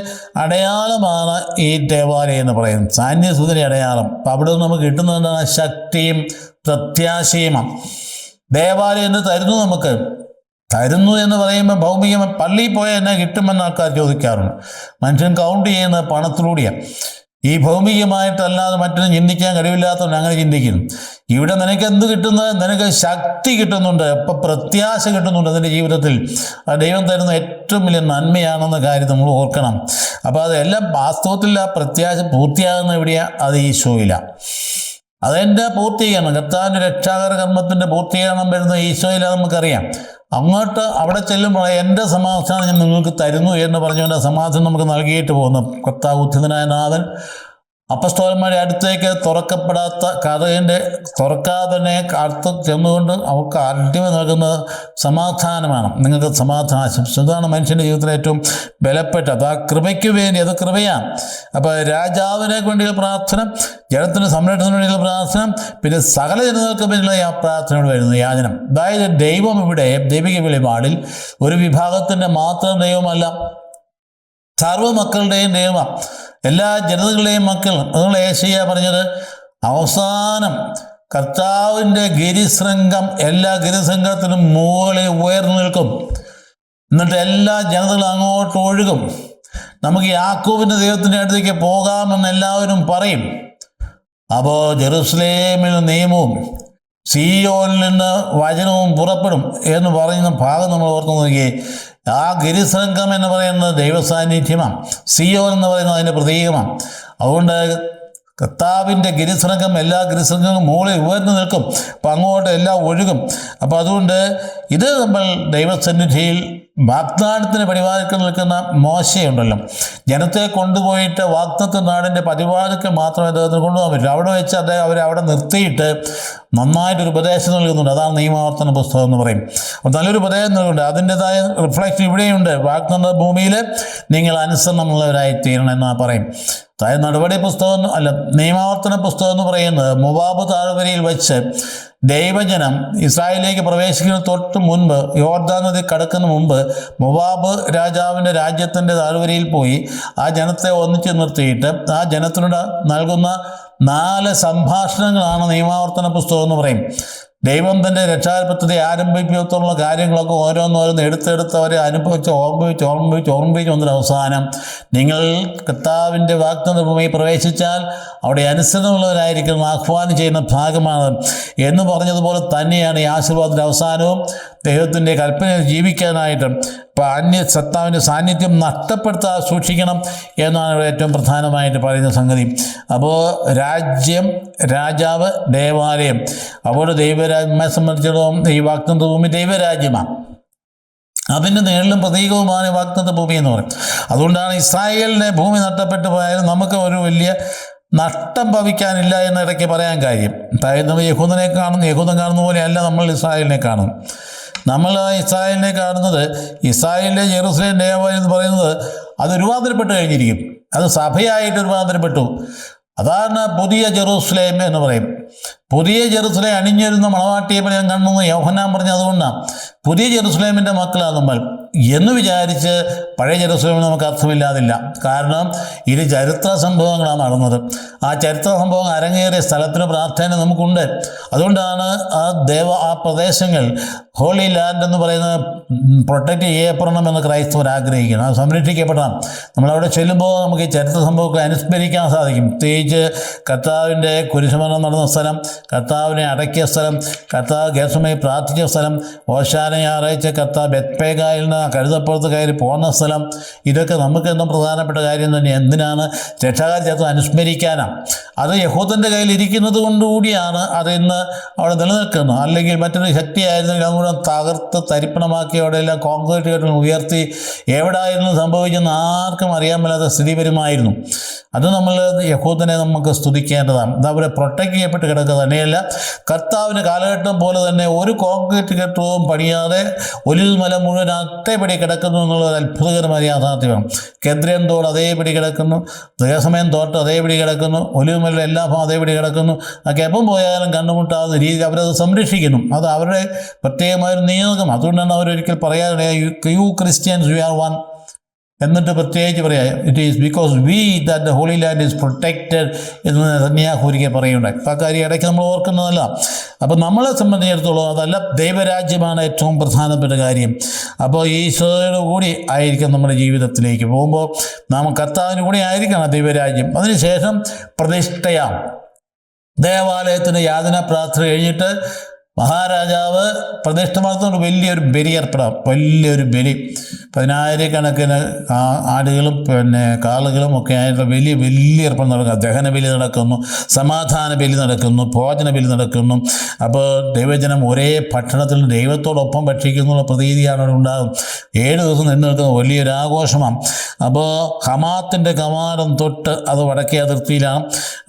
അടയാളമാണ് ഈ ദേവാലയം എന്ന് പറയുന്നത്. സാന്നിധ്യത്തിൻ്റെ അടയാളം. അപ്പം അവിടെ നിന്ന് നമുക്ക് കിട്ടുന്നത് എന്താണ്? ശക്തിയും പ്രത്യാശയുമാണ്. ദേവാലയം എന്ന് തരുന്നു, നമുക്ക് തരുന്നു എന്ന് പറയുമ്പോൾ ഭൗമികമായി പള്ളിയിൽ പോയാൽ എന്നെ കിട്ടുമെന്ന് ആൾക്കാർ ചോദിക്കാറുണ്ട്. മനുഷ്യൻ കൗണ്ട് ചെയ്യുന്നത് പണത്തിലൂടെയാണ്. ഈ ഭൗമികമായിട്ടല്ലാതെ മറ്റൊന്നും ചിന്തിക്കാൻ കഴിവില്ലാത്തതുകൊണ്ട് അങ്ങനെ ചിന്തിക്കുന്നു. ഇവിടെ നിനക്ക് എന്ത് കിട്ടുന്നത്? നിനക്ക് ശക്തി കിട്ടുന്നുണ്ട്, ഇപ്പം പ്രത്യാശ കിട്ടുന്നുണ്ട്. അതിൻ്റെ ജീവിതത്തിൽ ദൈവം തരുന്ന ഏറ്റവും വലിയ നന്മയാണെന്ന കാര്യം നമ്മൾ ഓർക്കണം. അപ്പോൾ അതെല്ലാം വാസ്തവത്തിൽ ആ പ്രത്യാശ പൂർത്തിയാകുന്ന എവിടെയാണ്? അത് ഈശോയിലാണ്. അതെൻ്റെ പൂർത്തീകരണം, കർത്താവിൻ്റെ രക്ഷാകര കർമ്മത്തിൻ്റെ പൂർത്തീകരണം വരുന്ന ഈശോയിലാണ്. നമുക്കറിയാം. അങ്ങോട്ട് അവിടെ ചെല്ലുമ്പോൾ എൻ്റെ സമാധാനം ഞാൻ നിങ്ങൾക്ക് തരുന്നു എന്ന് പറഞ്ഞുകൊണ്ട് സമാധാനം നമുക്ക് നൽകിയിട്ട് പോകുന്നു. കർത്താവ് ഉദ്ധിതനായ നാഥൻ അപ്പസ്തോലന്മാരുടെ അടുത്തേക്ക് തുറക്കപ്പെടാത്ത കഥയുടെ തുറക്കാതെ തന്നെ അടുത്ത് ചെന്നുകൊണ്ട് അവർക്ക് ആദ്യമേ നൽകുന്നത് സമാധാനമാണ്. നിങ്ങൾക്ക് സമാധാനം ആശംസിച്ചു. അതാണ് മനുഷ്യൻ്റെ ജീവിതത്തിലെ ഏറ്റവും ബലപ്പെട്ടത്. ആ കൃപയ്ക്ക് വേണ്ടി, അത് കൃപയാണ്. അപ്പോൾ രാജാവിനെ വേണ്ടിയുള്ള പ്രാർത്ഥന, ജനത്തിൻ്റെ സംരക്ഷണത്തിന് വേണ്ടിയുള്ള പ്രാർത്ഥന, പിന്നെ സകല ജനങ്ങൾക്ക് വേണ്ടിയുള്ള ആ പ്രാർത്ഥനയോട് വരുന്ന യാചനം. അതായത് ദൈവം ഇവിടെ ദൈവിക വെളിപാടിൽ ഒരു വിഭാഗത്തിൻ്റെ മാത്രം ദൈവമല്ല, സർവ്വ മക്കളുടെയും ദൈവമാണ്. എല്ലാ ജനതകളുടെയും മക്കൾ. അതുകൊണ്ട് യേശയ്യാ പറഞ്ഞത് അവസാനം കർത്താവിൻ്റെ ഗിരിശൃംഗം എല്ലാ ഗിരിശൃംഗത്തിനും മുകളിൽ ഉയർന്നു നിൽക്കും. എന്നിട്ട് എല്ലാ ജനതകളും അങ്ങോട്ട് ഒഴുകും. നമുക്ക് യാക്കോബിൻ്റെ ദൈവത്തിൻ്റെ അടുത്തേക്ക് പോകാമെന്ന് എല്ലാവരും പറയും. അപ്പോൾ ജെറുസലേമിൽ നിയമവും സീയോനിൽ നിന്ന് വചനവും പുറപ്പെടും എന്ന് പറയുന്ന ഭാഗം നമ്മൾ ഓർത്ത് നോക്കി. ആ ഗിരിശൃംഗം എന്ന് പറയുന്നത് ദൈവസാന്നിധ്യമാണ്. സിയോൻ എന്ന് പറയുന്നത് അതിൻ്റെ പ്രതീകമാണ്. അതുകൊണ്ട് കർത്താവിൻ്റെ ഗിരിശൃംഗം എല്ലാ ഗിരിശൃംഗങ്ങളും മുകളിൽ ഉയർന്നു നിൽക്കും. അപ്പം അങ്ങോട്ട് എല്ലാം ഒഴുകും. അപ്പോൾ അതുകൊണ്ട് ഇത് നമ്മൾ ദൈവസന്നിധിയിൽ വാഗ്ദാനത്തിന് പരിപാലിക്കാൻ നിൽക്കുന്ന മോശയുണ്ടല്ലോ, ജനത്തെ കൊണ്ടുപോയിട്ട് വാഗ്ദത്ത നാടിൻ്റെ പരിപാലിക്ക് മാത്രമേ അദ്ദേഹത്തിന് കൊണ്ടുപോകാൻ പറ്റൂ. അവിടെ വെച്ച് അവരവിടെ നിർത്തിയിട്ട് നന്നായിട്ടൊരു ഉപദേശം നൽകുന്നുണ്ട്. അതാണ് നിയമാവർത്തന പുസ്തകം എന്ന് പറയും. അപ്പോൾ നല്ലൊരു ഉപദേശം നൽകുന്നുണ്ട്. അതിൻ്റെതായ റിഫ്ലക്ഷൻ ഇവിടെയുണ്ട്. വാഗ്ദത്ത ഭൂമിയിൽ നിങ്ങൾ അനുസരണമുള്ളവരായി തീരണം എന്നാണ് പറയും. അതായത് നടപടി പുസ്തകം അല്ല, നിയമാവർത്തന പുസ്തകം എന്ന് പറയുന്നത് മോവാബ് താഴ്വരയിൽ വെച്ച് ദൈവജനം ഇസ്രായേലിലേക്ക് പ്രവേശിക്കുന്ന തൊട്ട് മുൻപ്, യോർദാൻ നദി കടക്കുന്ന മുമ്പ് മോവാബ് രാജാവിൻ്റെ രാജ്യത്തിൻ്റെ താഴ്വരയിൽ പോയി ആ ജനത്തെ ഒന്നിച്ച് നിർത്തിയിട്ട് ആ ജനത്തിനോട് നൽകുന്ന 4 സംഭാഷണങ്ങളാണ് നിയമാവർത്തന പുസ്തകം എന്ന് പറയും. ദൈവം തൻ്റെ രക്ഷാപദ്ധതി ആരംഭിക്കത്തുള്ള കാര്യങ്ങളൊക്കെ ഓരോന്നോരോന്ന് എടുത്തെടുത്ത് അവരെ ഓർമ്മിപ്പിച്ച് വന്നൊരു അവസാനം നിങ്ങൾ കർത്താവിൻ്റെ വാഗ്ദത്ത ഭൂമിയിൽ പ്രവേശിച്ചാൽ അവിടെ അനുസരണമുള്ളവരായിരിക്കണം ആഹ്വാനം ചെയ്യുന്ന ഭാഗമാണ് എന്ന് പറഞ്ഞതുപോലെ തന്നെയാണ് ഈ ആശീർവാദത്തിൻ്റെ അവസാനവും. ദൈവത്തിൻ്റെ കൽപ്പനയിൽ ജീവിക്കാനായിട്ട് ഇപ്പോൾ സത്താവിൻ്റെ സാന്നിധ്യം നഷ്ടപ്പെടുത്താതെ സൂക്ഷിക്കണം എന്നാണ് ഇവിടെ ഏറ്റവും പ്രധാനമായിട്ട് പറയുന്ന സംഗതി. അപ്പോൾ രാജ്യം, രാജാവ്, ദേവാലയം. അപ്പോൾ ദൈവരാജ്യത്തെ സംബന്ധിച്ചിടത്തോളം ഈ വാഗ്ദത്ത ഭൂമി ദൈവരാജ്യമാണ്. അതിൻ്റെ നേരിലും പ്രതീകവുമാണ് വാഗ്ദത്ത ഭൂമി എന്ന് പറയും. അതുകൊണ്ടാണ് ഇസ്രായേലിൻ്റെ ഭൂമി നഷ്ടപ്പെട്ടു പോയാലും നമുക്ക് ഒരു വലിയ നഷ്ടം ഭവിക്കാനില്ല എന്നിടയ്ക്ക് പറയാൻ കാര്യം. അതായത് നമ്മൾ യഹൂദൻ കാണുന്ന പോലെയല്ല നമ്മൾ ഇസ്രായേലിനെ കാണുന്നത്. നമ്മൾ ഇസ്രായേലിനെ കാണുന്നത്, ഇസ്രായേലിലെ ജെറുസലേം ദേവാലയം എന്ന് പറയുന്നത് അത് രൂപാന്തരപ്പെട്ട് കഴിഞ്ഞിരിക്കും. അത് സഭയായിട്ട് രൂപാന്തരപ്പെട്ടു. അതാണ് പുതിയ ജെറുസലേം എന്ന് പറയും. പുതിയ ജെറുസലേം അണിഞ്ഞിരുന്ന മണവാട്ടിയെ ഞാൻ കണ്ടെന്ന് യോഹന്നാൻ പറഞ്ഞത് അതുകൊണ്ടാണ്. പുതിയ ജെറുസലേമിൻ്റെ മക്കളാണ് നമ്മൾ എന്ന് വിചാരിച്ച് പഴയ ജെറുസലേമിന് നമുക്ക് അർത്ഥമില്ലാതില്ല. കാരണം ഇത് ചരിത്ര സംഭവങ്ങളാണ് നടന്നത്. ആ ചരിത്ര സംഭവം അരങ്ങേറിയ സ്ഥലത്തിന് പ്രാധാന്യം നമുക്കുണ്ട്. അതുകൊണ്ടാണ് ആ പ്രദേശങ്ങൾ ഹോളി ലാൻഡ് എന്ന് പറയുന്നത് പ്രൊട്ടക്റ്റ് ചെയ്യപ്പെടണമെന്ന് ക്രൈസ്തവർ ആഗ്രഹിക്കണം. അത് സംരക്ഷിക്കപ്പെടണം. നമ്മളവിടെ ചെല്ലുമ്പോൾ നമുക്ക് ഈ ചരിത്ര സംഭവമൊക്കെ അനുസ്മരിക്കാൻ സാധിക്കും. പ്രത്യേകിച്ച് കർത്താവിൻ്റെ കുരിശുമരണം നടന്ന സ്ഥലം, കർത്താവിനെ അടക്കിയ സ്ഥലം, കർത്താവ് ഗേത്സമനിൽ പ്രാർത്ഥിച്ച സ്ഥലം, ഓശാന ഞായറാഴ്ച കർത്താവ് ബെത്പേഗായിൽ നിന്ന് കഴുതപ്പുറത്ത് കയറി പോകുന്ന സ്ഥലം, ഇതൊക്കെ നമുക്കെന്നും പ്രധാനപ്പെട്ട കാര്യം തന്നെ. എന്തിനാണ്? രക്ഷാകരത്വം അനുസ്മരിക്കാനാണ്. അത് യഹൂദൻ്റെ കയ്യിൽ ഇരിക്കുന്നത് കൊണ്ടുകൂടിയാണ് അത് ഇന്ന് അവിടെ നിലനിൽക്കുന്നത്. അല്ലെങ്കിൽ മറ്റൊരു ശക്തിയായിരുന്നെങ്കിൽ അതുകൂടെ തകർത്ത് തരിപ്പണമാക്കി അവിടെയെല്ലാം കോൺക്രീറ്റ് കെട്ടിടങ്ങൾ ഉയർത്തി എവിടായിരുന്നു സംഭവിച്ചെന്ന് ആർക്കും അറിയാൻ മേലാത്ത സ്ഥിതി വരുമായിരുന്നു. അത് നമ്മൾ യഹൂദനെ നമുക്ക് സ്തുതിക്കേണ്ടതാണ്. അത് അവരെ പ്രൊട്ടക്റ്റ് ചെയ്യപ്പെട്ട് കിടക്കുക തന്നെയല്ല, കർത്താവിൻ്റെ കാലഘട്ടം പോലെ തന്നെ ഒരു കോൺക്രീറ്റ് കെട്ടിടവും പണിയാതെ ഒലിവ് മല മുഴുവൻ അതേപടി കിടക്കുന്നു എന്നുള്ളത് അത്ഭുതകരമായ യാഥാർത്ഥ്യമാണ്. കെദ്രോൻ തോട് അതേപടി കിടക്കുന്നു, ദൈവസമയം തോട്ട് അതേപടി കിടക്കുന്നു, ഒലിവ് മല എല്ലാ ഭാഗം അതേപടി കിടക്കുന്നു. അതൊക്കെ എപ്പം പോയാലും കണ്ടുമുട്ടാവുന്ന രീതിയിൽ അവരത് സംരക്ഷിക്കുന്നു. അത് അവരുടെ പ്രത്യേകമായൊരു നിയോഗം. അതുകൊണ്ടാണ് അവരൊരിക്കൽ പറയാതെ you Christians you are one എന്നിട്ട് പ്രത്യേകിച്ച് പറയാം, it is because we that the holy land is protected എന്ന് നെതന്യാഹു ഒരിക്കൽ പറയുകയുണ്ടായി. അപ്പോൾ ആ കാര്യം ഇടയ്ക്ക് നമ്മൾ ഓർക്കുന്നതല്ല. അപ്പോൾ നമ്മളെ സംബന്ധിച്ചിടത്തോളം അതല്ല, ദൈവരാജ്യമാണ് ഏറ്റവും പ്രധാനപ്പെട്ട കാര്യം. അപ്പോൾ ഈശോയോട് കൂടി ആയിരിക്കും നമ്മുടെ ജീവിതത്തിലേക്ക് പോകുമ്പോൾ നാം കർത്താവിന് കൂടി ആയിരിക്കണം ദൈവരാജ്യം. അതിനുശേഷം പ്രതിഷ്ഠയാണ്. ദേവാലയത്തിൻ്റെ യാതന പ്രാർത്ഥന കഴിഞ്ഞിട്ട് മഹാരാജാവ് പ്രതിഷ്ഠ നടത്തുന്ന വലിയൊരു ബലിയർപ്പണം, വലിയൊരു ബലി, 10,000 ആടുകളും കാളുകളും ഒക്കെ ആയിട്ടുള്ള വലിയ അർപ്പണം നടക്കുക. ദഹന ബലി നടക്കുന്നു, സമാധാന ബലി നടക്കുന്നു, ഭോജന ബലി നടക്കുന്നു. അപ്പോൾ ദൈവജനം ഒരേ ഭക്ഷണത്തിൽ ദൈവത്തോടൊപ്പം ഭക്ഷിക്കുന്നുള്ള പ്രതീതിയാണ് അവിടെ ഉണ്ടാകും. 7 ദിവസം നിന്ന് നിൽക്കുന്ന വലിയൊരു ആഘോഷമാണ്. അപ്പോൾ ഹമാത്തിൻ്റെ കമാനം തൊട്ട് അത് വടക്കേ അതിർത്തിയിലാണ്.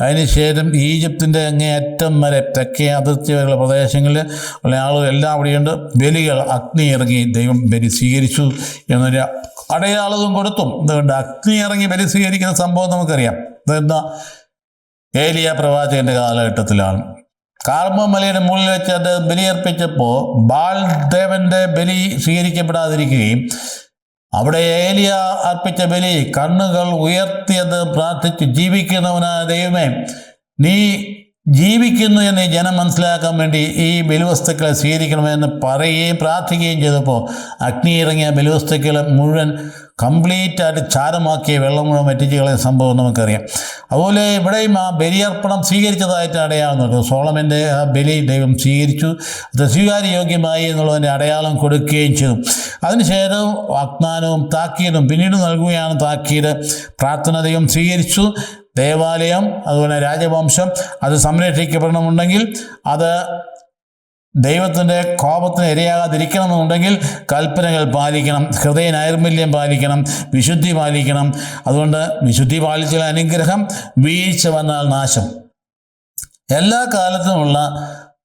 അതിനുശേഷം ഈജിപ്തിൻ്റെ അങ്ങേയറ്റം വരെ തെക്കേ അതിർത്തി വരെയുള്ള പ്രദേശങ്ങളിൽ ഉള്ള ആളുകൾ എല്ലാം അവിടെയുണ്ട്. ബലികൾ അഗ്നി ഇറങ്ങി ദൈവം ബലി സ്വീകരിച്ചു എന്നൊരു അടയാളവും കൊടുത്തും. അതുകൊണ്ട് അഗ്നി ഇറങ്ങി ബലി സ്വീകരിക്കുന്ന സംഭവം നമുക്കറിയാം. അതെന്താ? ഏലിയ പ്രവാചകന്റെ കാലഘട്ടത്തിലാണ്. കാർമൽ മലയുടെ മുകളിൽ വെച്ച് അത് ബലിയർപ്പിച്ചപ്പോൾ ബാൽ ദേവന്റെ ബലി സ്വീകരിക്കപ്പെടാതിരിക്കുകയും അവിടെ ഏലിയ അർപ്പിച്ച ബലി കണ്ണുകൾ ഉയർത്തിയത് പ്രാർത്ഥിച്ച് ജീവിക്കുന്നവനായ ദൈവമേ നീ ജീവിക്കുന്നു എന്ന് ജനം മനസ്സിലാക്കാൻ വേണ്ടി ഈ ബലിവസ്തുക്കളെ സ്വീകരിക്കണമെന്ന് പറയുകയും പ്രാർത്ഥിക്കുകയും ചെയ്തപ്പോൾ അഗ്നി ഇറങ്ങിയ ബലിവസ്തുക്കളെ മുഴുവൻ കംപ്ലീറ്റായിട്ട് ചാരമാക്കിയ വെള്ളം മുഴുവൻ വറ്റിച്ച് കളയുന്ന സംഭവം നമുക്കറിയാം. അതുപോലെ ഇവിടെയും ആ ബലിയർപ്പണം സ്വീകരിച്ചതായിട്ട് അടയാളം സോളമൻ്റെ ആ ബലി ദൈവം സ്വീകരിച്ചു, അത് സ്വീകാര്യയോഗ്യമായി എന്നുള്ളതിൻ്റെ അടയാളം കൊടുക്കുകയും ചെയ്തു. അതിനുശേഷം വാഗ്ദാനവും താക്കീതും പിന്നീട് നൽകുകയാണ് താക്കീത്. പ്രാർത്ഥന ദൈവം സ്വീകരിച്ചു. ദേവാലയം അതുപോലെ രാജവംശം അത് സംരക്ഷിക്കപ്പെടണമെന്നുണ്ടെങ്കിൽ, അത് ദൈവത്തിൻ്റെ കോപത്തിന് ഇരയാകാതിരിക്കണമെന്നുണ്ടെങ്കിൽ കൽപ്പനകൾ പാലിക്കണം, ഹൃദയ നൈർമല്യം പാലിക്കണം, വിശുദ്ധി പാലിക്കണം. അതുകൊണ്ട് വിശുദ്ധി പാലിച്ചാൽ അനുഗ്രഹം, വീഴ്ച വന്നാൽ നാശം. എല്ലാ കാലത്തുമുള്ള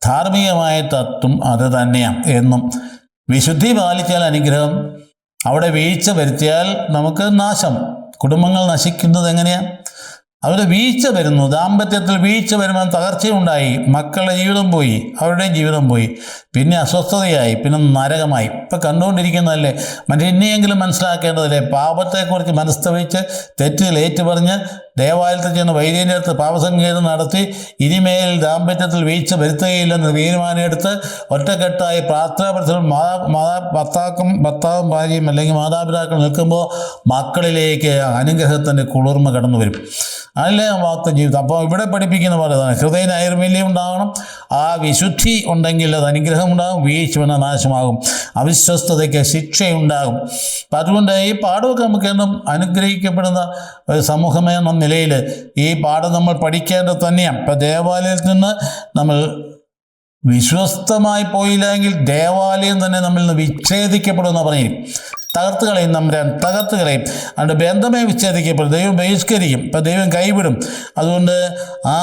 ധാർമ്മികമായ തത്വം അത് തന്നെയാണ് എന്നും. വിശുദ്ധി പാലിച്ചാൽ അനുഗ്രഹം, അവിടെ വീഴ്ച വരുത്തിയാൽ നമുക്ക് നാശം. കുടുംബങ്ങൾ നശിക്കുന്നത് എങ്ങനെയാണ്? അവരുടെ വീഴ്ച വരുന്നു. ദാമ്പത്യത്തിൽ വീഴ്ച വരുമ്പോൾ തകർച്ചയുണ്ടായി, മക്കളുടെ ജീവിതം പോയി, അവരുടെയും ജീവിതം പോയി, പിന്നെ അസ്വസ്ഥതയായി, പിന്നെ നരകമായി. ഇപ്പം കണ്ടുകൊണ്ടിരിക്കുന്നതല്ലേ. ഇനിയെങ്കിലും മനസ്സിലാക്കേണ്ടതല്ലേ, പാപത്തെക്കുറിച്ച് മനസ്തവിച്ച് തെറ്റുകൾ ഏറ്റുപറഞ്ഞ് ദേവാലയത്തിൽ ചെന്ന് വൈദ്യൻ്റെ അടുത്ത് പാപസങ്കേതം നടത്തി ഇനിമേൽ ദാമ്പത്യത്തിൽ വീഴ്ച വരുത്തുകയില്ലെന്ന് തീരുമാനമെടുത്ത് ഒറ്റക്കെട്ടായി പ്രാർത്ഥനാപരിസരം ഭർത്താവും ഭാര്യയും അല്ലെങ്കിൽ മാതാപിതാക്കൾ നിൽക്കുമ്പോൾ മക്കളിലേക്ക് അനുഗ്രഹത്തിൻ്റെ കുളിർമ കടന്നു വരും. അതല്ലേ വാക്ത ജീവിതം. അപ്പോൾ ഇവിടെ പഠിപ്പിക്കുന്ന പോലെ തന്നെ ഹൃദയ നൈർമല്യം ഉണ്ടാകണം. ആ വിശുദ്ധി ഉണ്ടെങ്കിൽ അത് അനുഗ്രഹം ഉണ്ടാകും, വീഴ്ച വന്ന നാശമാകും, അവിശ്വസ്തതയ്ക്ക് ശിക്ഷയുണ്ടാകും. അപ്പം അതുകൊണ്ട് ഈ പാഠമൊക്കെ നമുക്ക് എന്നും അനുഗ്രഹിക്കപ്പെടുന്ന ഒരു സമൂഹമെന്ന നിലയിൽ ഈ പാഠം നമ്മൾ പഠിക്കേണ്ടത് തന്നെയാണ്. ഇപ്പം ദേവാലയത്തിൽ നിന്ന് നമ്മൾ വിശ്വസ്തമായി പോയില്ലെങ്കിൽ ദേവാലയം തന്നെ നമ്മളിൽ നിന്ന് വിച്ഛേദിക്കപ്പെടുമെന്ന് പറയും. തകർത്ത് കളയും, തകർത്ത് കളയും. അതുകൊണ്ട് ബന്ധമേ വിച്ഛേദിക്കപ്പെടും, ദൈവം ബഹിഷ്കരിക്കും, ഇപ്പം ദൈവം കൈവിടും. അതുകൊണ്ട് ആ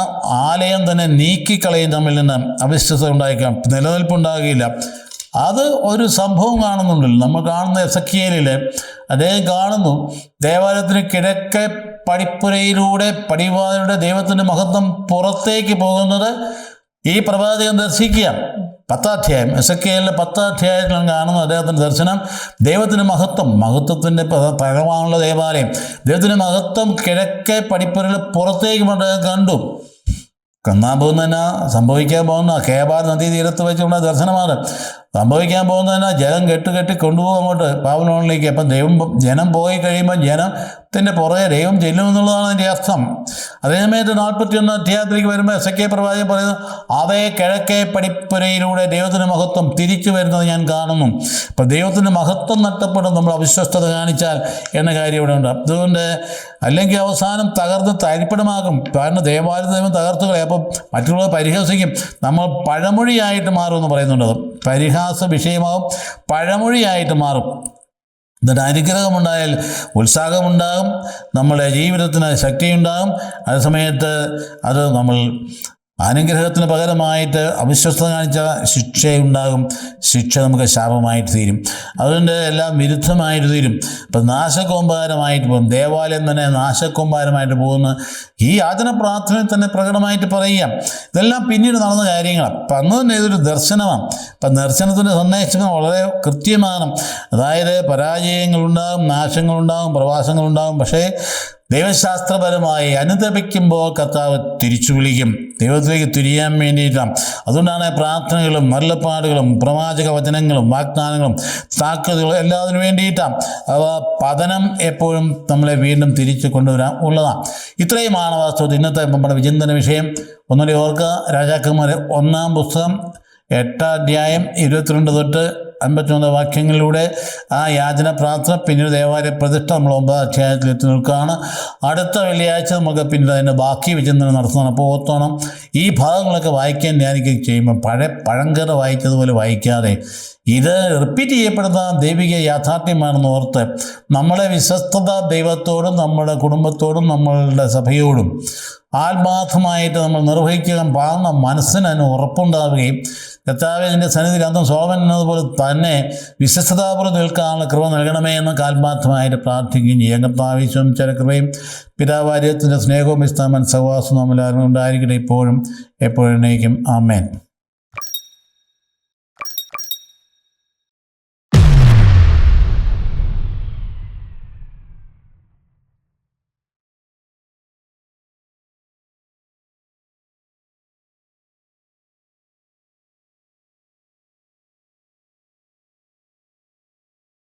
ആലയം തന്നെ നീക്കിക്കളയും, നമ്മിൽ നിന്ന് അവിശ്വസത ഉണ്ടായിരിക്കാം, നിലനിൽപ്പുണ്ടാകുകയില്ല. അത് ഒരു സംഭവം കാണുന്നുണ്ടല്ലോ. നമ്മൾ കാണുന്ന എസെക്കിയേലിൽ അദ്ദേഹം കാണുന്നു, ദേവാലയത്തിന് കിഴക്കേ പടിപ്പുരയിലൂടെ പടിവാതിലൂടെ ദൈവത്തിൻ്റെ മഹത്വം പുറത്തേക്ക് പോകുന്നത് ഈ പ്രവാചകൻ ദർശിക്കുക. 10ാം അധ്യായം എസെക്കിയേലിലെ 10ാം അധ്യായത്തിലാണ് കാണുന്നത് അദ്ദേഹത്തിൻ്റെ ദർശനം. ദൈവത്തിൻ്റെ മഹത്വത്തിൻ്റെ പരമാണുള്ള ദേവാലയം, ദൈവത്തിൻ്റെ മഹത്വം കിഴക്കേ പടിപ്പുരയിൽ പുറത്തേക്ക് അദ്ദേഹം കണ്ടു. കാണാൻ പോകുന്ന സംഭവിക്കാൻ പോകുന്ന കേബാർ നദീ തീരത്ത് വെച്ചുള്ള ദർശനമാണ്. സംഭവിക്കാൻ പോകുന്നതിനാ ജനം കെട്ടി കൊണ്ടുപോകും അങ്ങോട്ട് ബാബിലോണിലേക്ക്. അപ്പം ജനം പോയി കഴിയുമ്പോൾ ജനത്തിൻ്റെ പുറകെ ദൈവം ചെല്ലുമെന്നുള്ളതാണ് അതിൻ്റെ അർത്ഥം. അതേസമയത്ത് 41 അധ്യായത്തിലേക്ക് വരുമ്പോൾ എസെക്കിയേൽ പ്രവാചകൻ പറയുന്നത്, അവയെ കിഴക്കേ പടിപ്പുരയിലൂടെ ദൈവത്തിൻ്റെ മഹത്വം തിരിച്ചു വരുന്നത് ഞാൻ കാണുന്നു. അപ്പം ദൈവത്തിൻ്റെ മഹത്വം നഷ്ടപ്പെടും നമ്മൾ അവിശ്വസ്തത കാണിച്ചാൽ എന്ന കാര്യം ഇവിടെ ഉണ്ട്. അതുകൊണ്ട് അല്ലെങ്കിൽ അവസാനം തകർന്ന് തരിപ്പണമാകും. കാരണം ദൈവം തകർത്ത് കളയും. അപ്പം മറ്റുള്ളവർ പരിഹസിക്കും. നമ്മൾ പഴമൊഴിയായിട്ട് മാറുമെന്ന് പറയുന്നുണ്ട്. പരിഹാസ വിഷയമാകും, പഴമൊഴിയായിട്ട് മാറും. എന്നിട്ട് അനുഗ്രഹമുണ്ടായാൽ ഉത്സാഹമുണ്ടാകും, നമ്മുടെ ജീവിതത്തിന് ശക്തിയുണ്ടാകും. അതേസമയത്ത് അത് നമ്മൾ അനുഗ്രഹത്തിന് പകരമായിട്ട് അവിശ്വസ്തത കാണിച്ച ശിക്ഷയുണ്ടാകും. ശിക്ഷ നമുക്ക് ശാപമായിട്ട് തീരും. അതുകൊണ്ട് എല്ലാം വിരുദ്ധമായിട്ട് തീരും. ഇപ്പം നാശകൂമ്പാരമായിട്ട് പോകും. ദേവാലയം തന്നെ നാശകൂമ്പാരമായിട്ട് പോകുന്ന ഈ യാചന പ്രാർത്ഥനയിൽ തന്നെ പ്രകടമായിട്ട് പറയുക. ഇതെല്ലാം പിന്നീട് നടന്ന കാര്യങ്ങളാണ്. അപ്പം അന്ന് തന്നെ ഇതൊരു ദർശനമാണ്. അപ്പം ദർശനത്തിൻ്റെ സന്ദേശങ്ങൾ വളരെ കൃത്യമാണ്. അതായത് പരാജയങ്ങളുണ്ടാകും, നാശങ്ങളുണ്ടാകും, പ്രവാസങ്ങളുണ്ടാകും. പക്ഷേ ദൈവശാസ്ത്രപരമായി അനുതപിക്കുമ്പോൾ കർത്താവ് തിരിച്ചു വിളിക്കും, ദൈവത്തിലേക്ക് തിരിയാൻ വേണ്ടിയിട്ടാണ്. അതുകൊണ്ടാണ് പ്രാർത്ഥനകളും അരുളപ്പാടുകളും പ്രവാചക വചനങ്ങളും വാഗ്ദാനങ്ങളും താക്കീതുകളും എല്ലാത്തിനും വേണ്ടിയിട്ടാണ്. അവ പതനം എപ്പോഴും നമ്മളെ വീണ്ടും തിരിച്ചു കൊണ്ടുവരാൻ ഉള്ളതാണ്. ഇത്രയുമാണ് വാസ്തവത്തിൽ ഇന്നത്തെ നമ്മുടെ വിചിന്തന വിഷയം. ഒന്നുകൂടി ഓർക്കുക, രാജാക്കന്മാർ 1-ാം പുസ്തകം 8-ാം അധ്യായം 22 തൊട്ട് 51 വാക്യങ്ങളിലൂടെ ആ യാചന പ്രാർത്ഥന, പിന്നീട് ദേവാലയ പ്രതിഷ്ഠ നമ്മൾ 9-ാം അധ്യായത്തിൽ എത്തി നിൽക്കുകയാണ്. അടുത്ത വെള്ളിയാഴ്ച നമുക്ക് പിന്നീട് അതിൻ്റെ ബാക്കി വിചിന്തനം നടത്തുന്നതാണ്. അപ്പോൾ ഓർത്തോണം, ഈ ഭാഗങ്ങളൊക്കെ വായിക്കാൻ ധ്യാനിക്കുകയും ചെയ്യുമ്പോൾ പഴങ്കഥ വായിച്ചതുപോലെ വായിക്കാതെ ഇത് റിപ്പീറ്റ് ചെയ്യപ്പെടുന്ന ദൈവിക യാഥാർത്ഥ്യമാണെന്ന് ഓർത്ത് നമ്മളെ വിശ്വസ്തത ദൈവത്തോടും നമ്മുടെ കുടുംബത്തോടും നമ്മളുടെ സഭയോടും ആത്മാർത്ഥമായിട്ട് നമ്മൾ നിർവഹിക്കാൻ പാകുന്ന മനസ്സിന് അതിന് ഉറപ്പുണ്ടാവുകയും കർത്താവിൻ്റെ സന്നിധിയിൽ അന്നും സോളമൻ എന്നതുപോലെ തന്നെ വിശ്വസ്തതാപുറം നിൽക്കാനുള്ള കൃപ നൽകണമേ എന്ന് ആത്മാർത്ഥമായിട്ട് പ്രാർത്ഥിക്കുകയും ചെയ്യാം. കർത്താവിശ്വം ചില കൃപയും പിതാവാര്യത്തിൻ്റെ സ്നേഹവും വിസ്താമൻ സഹവാസവും നമ്മളെല്ലാവരും ഉണ്ടായിരിക്കട്ടെ, ഇപ്പോഴും എപ്പോഴേക്കും. ആമേൻ.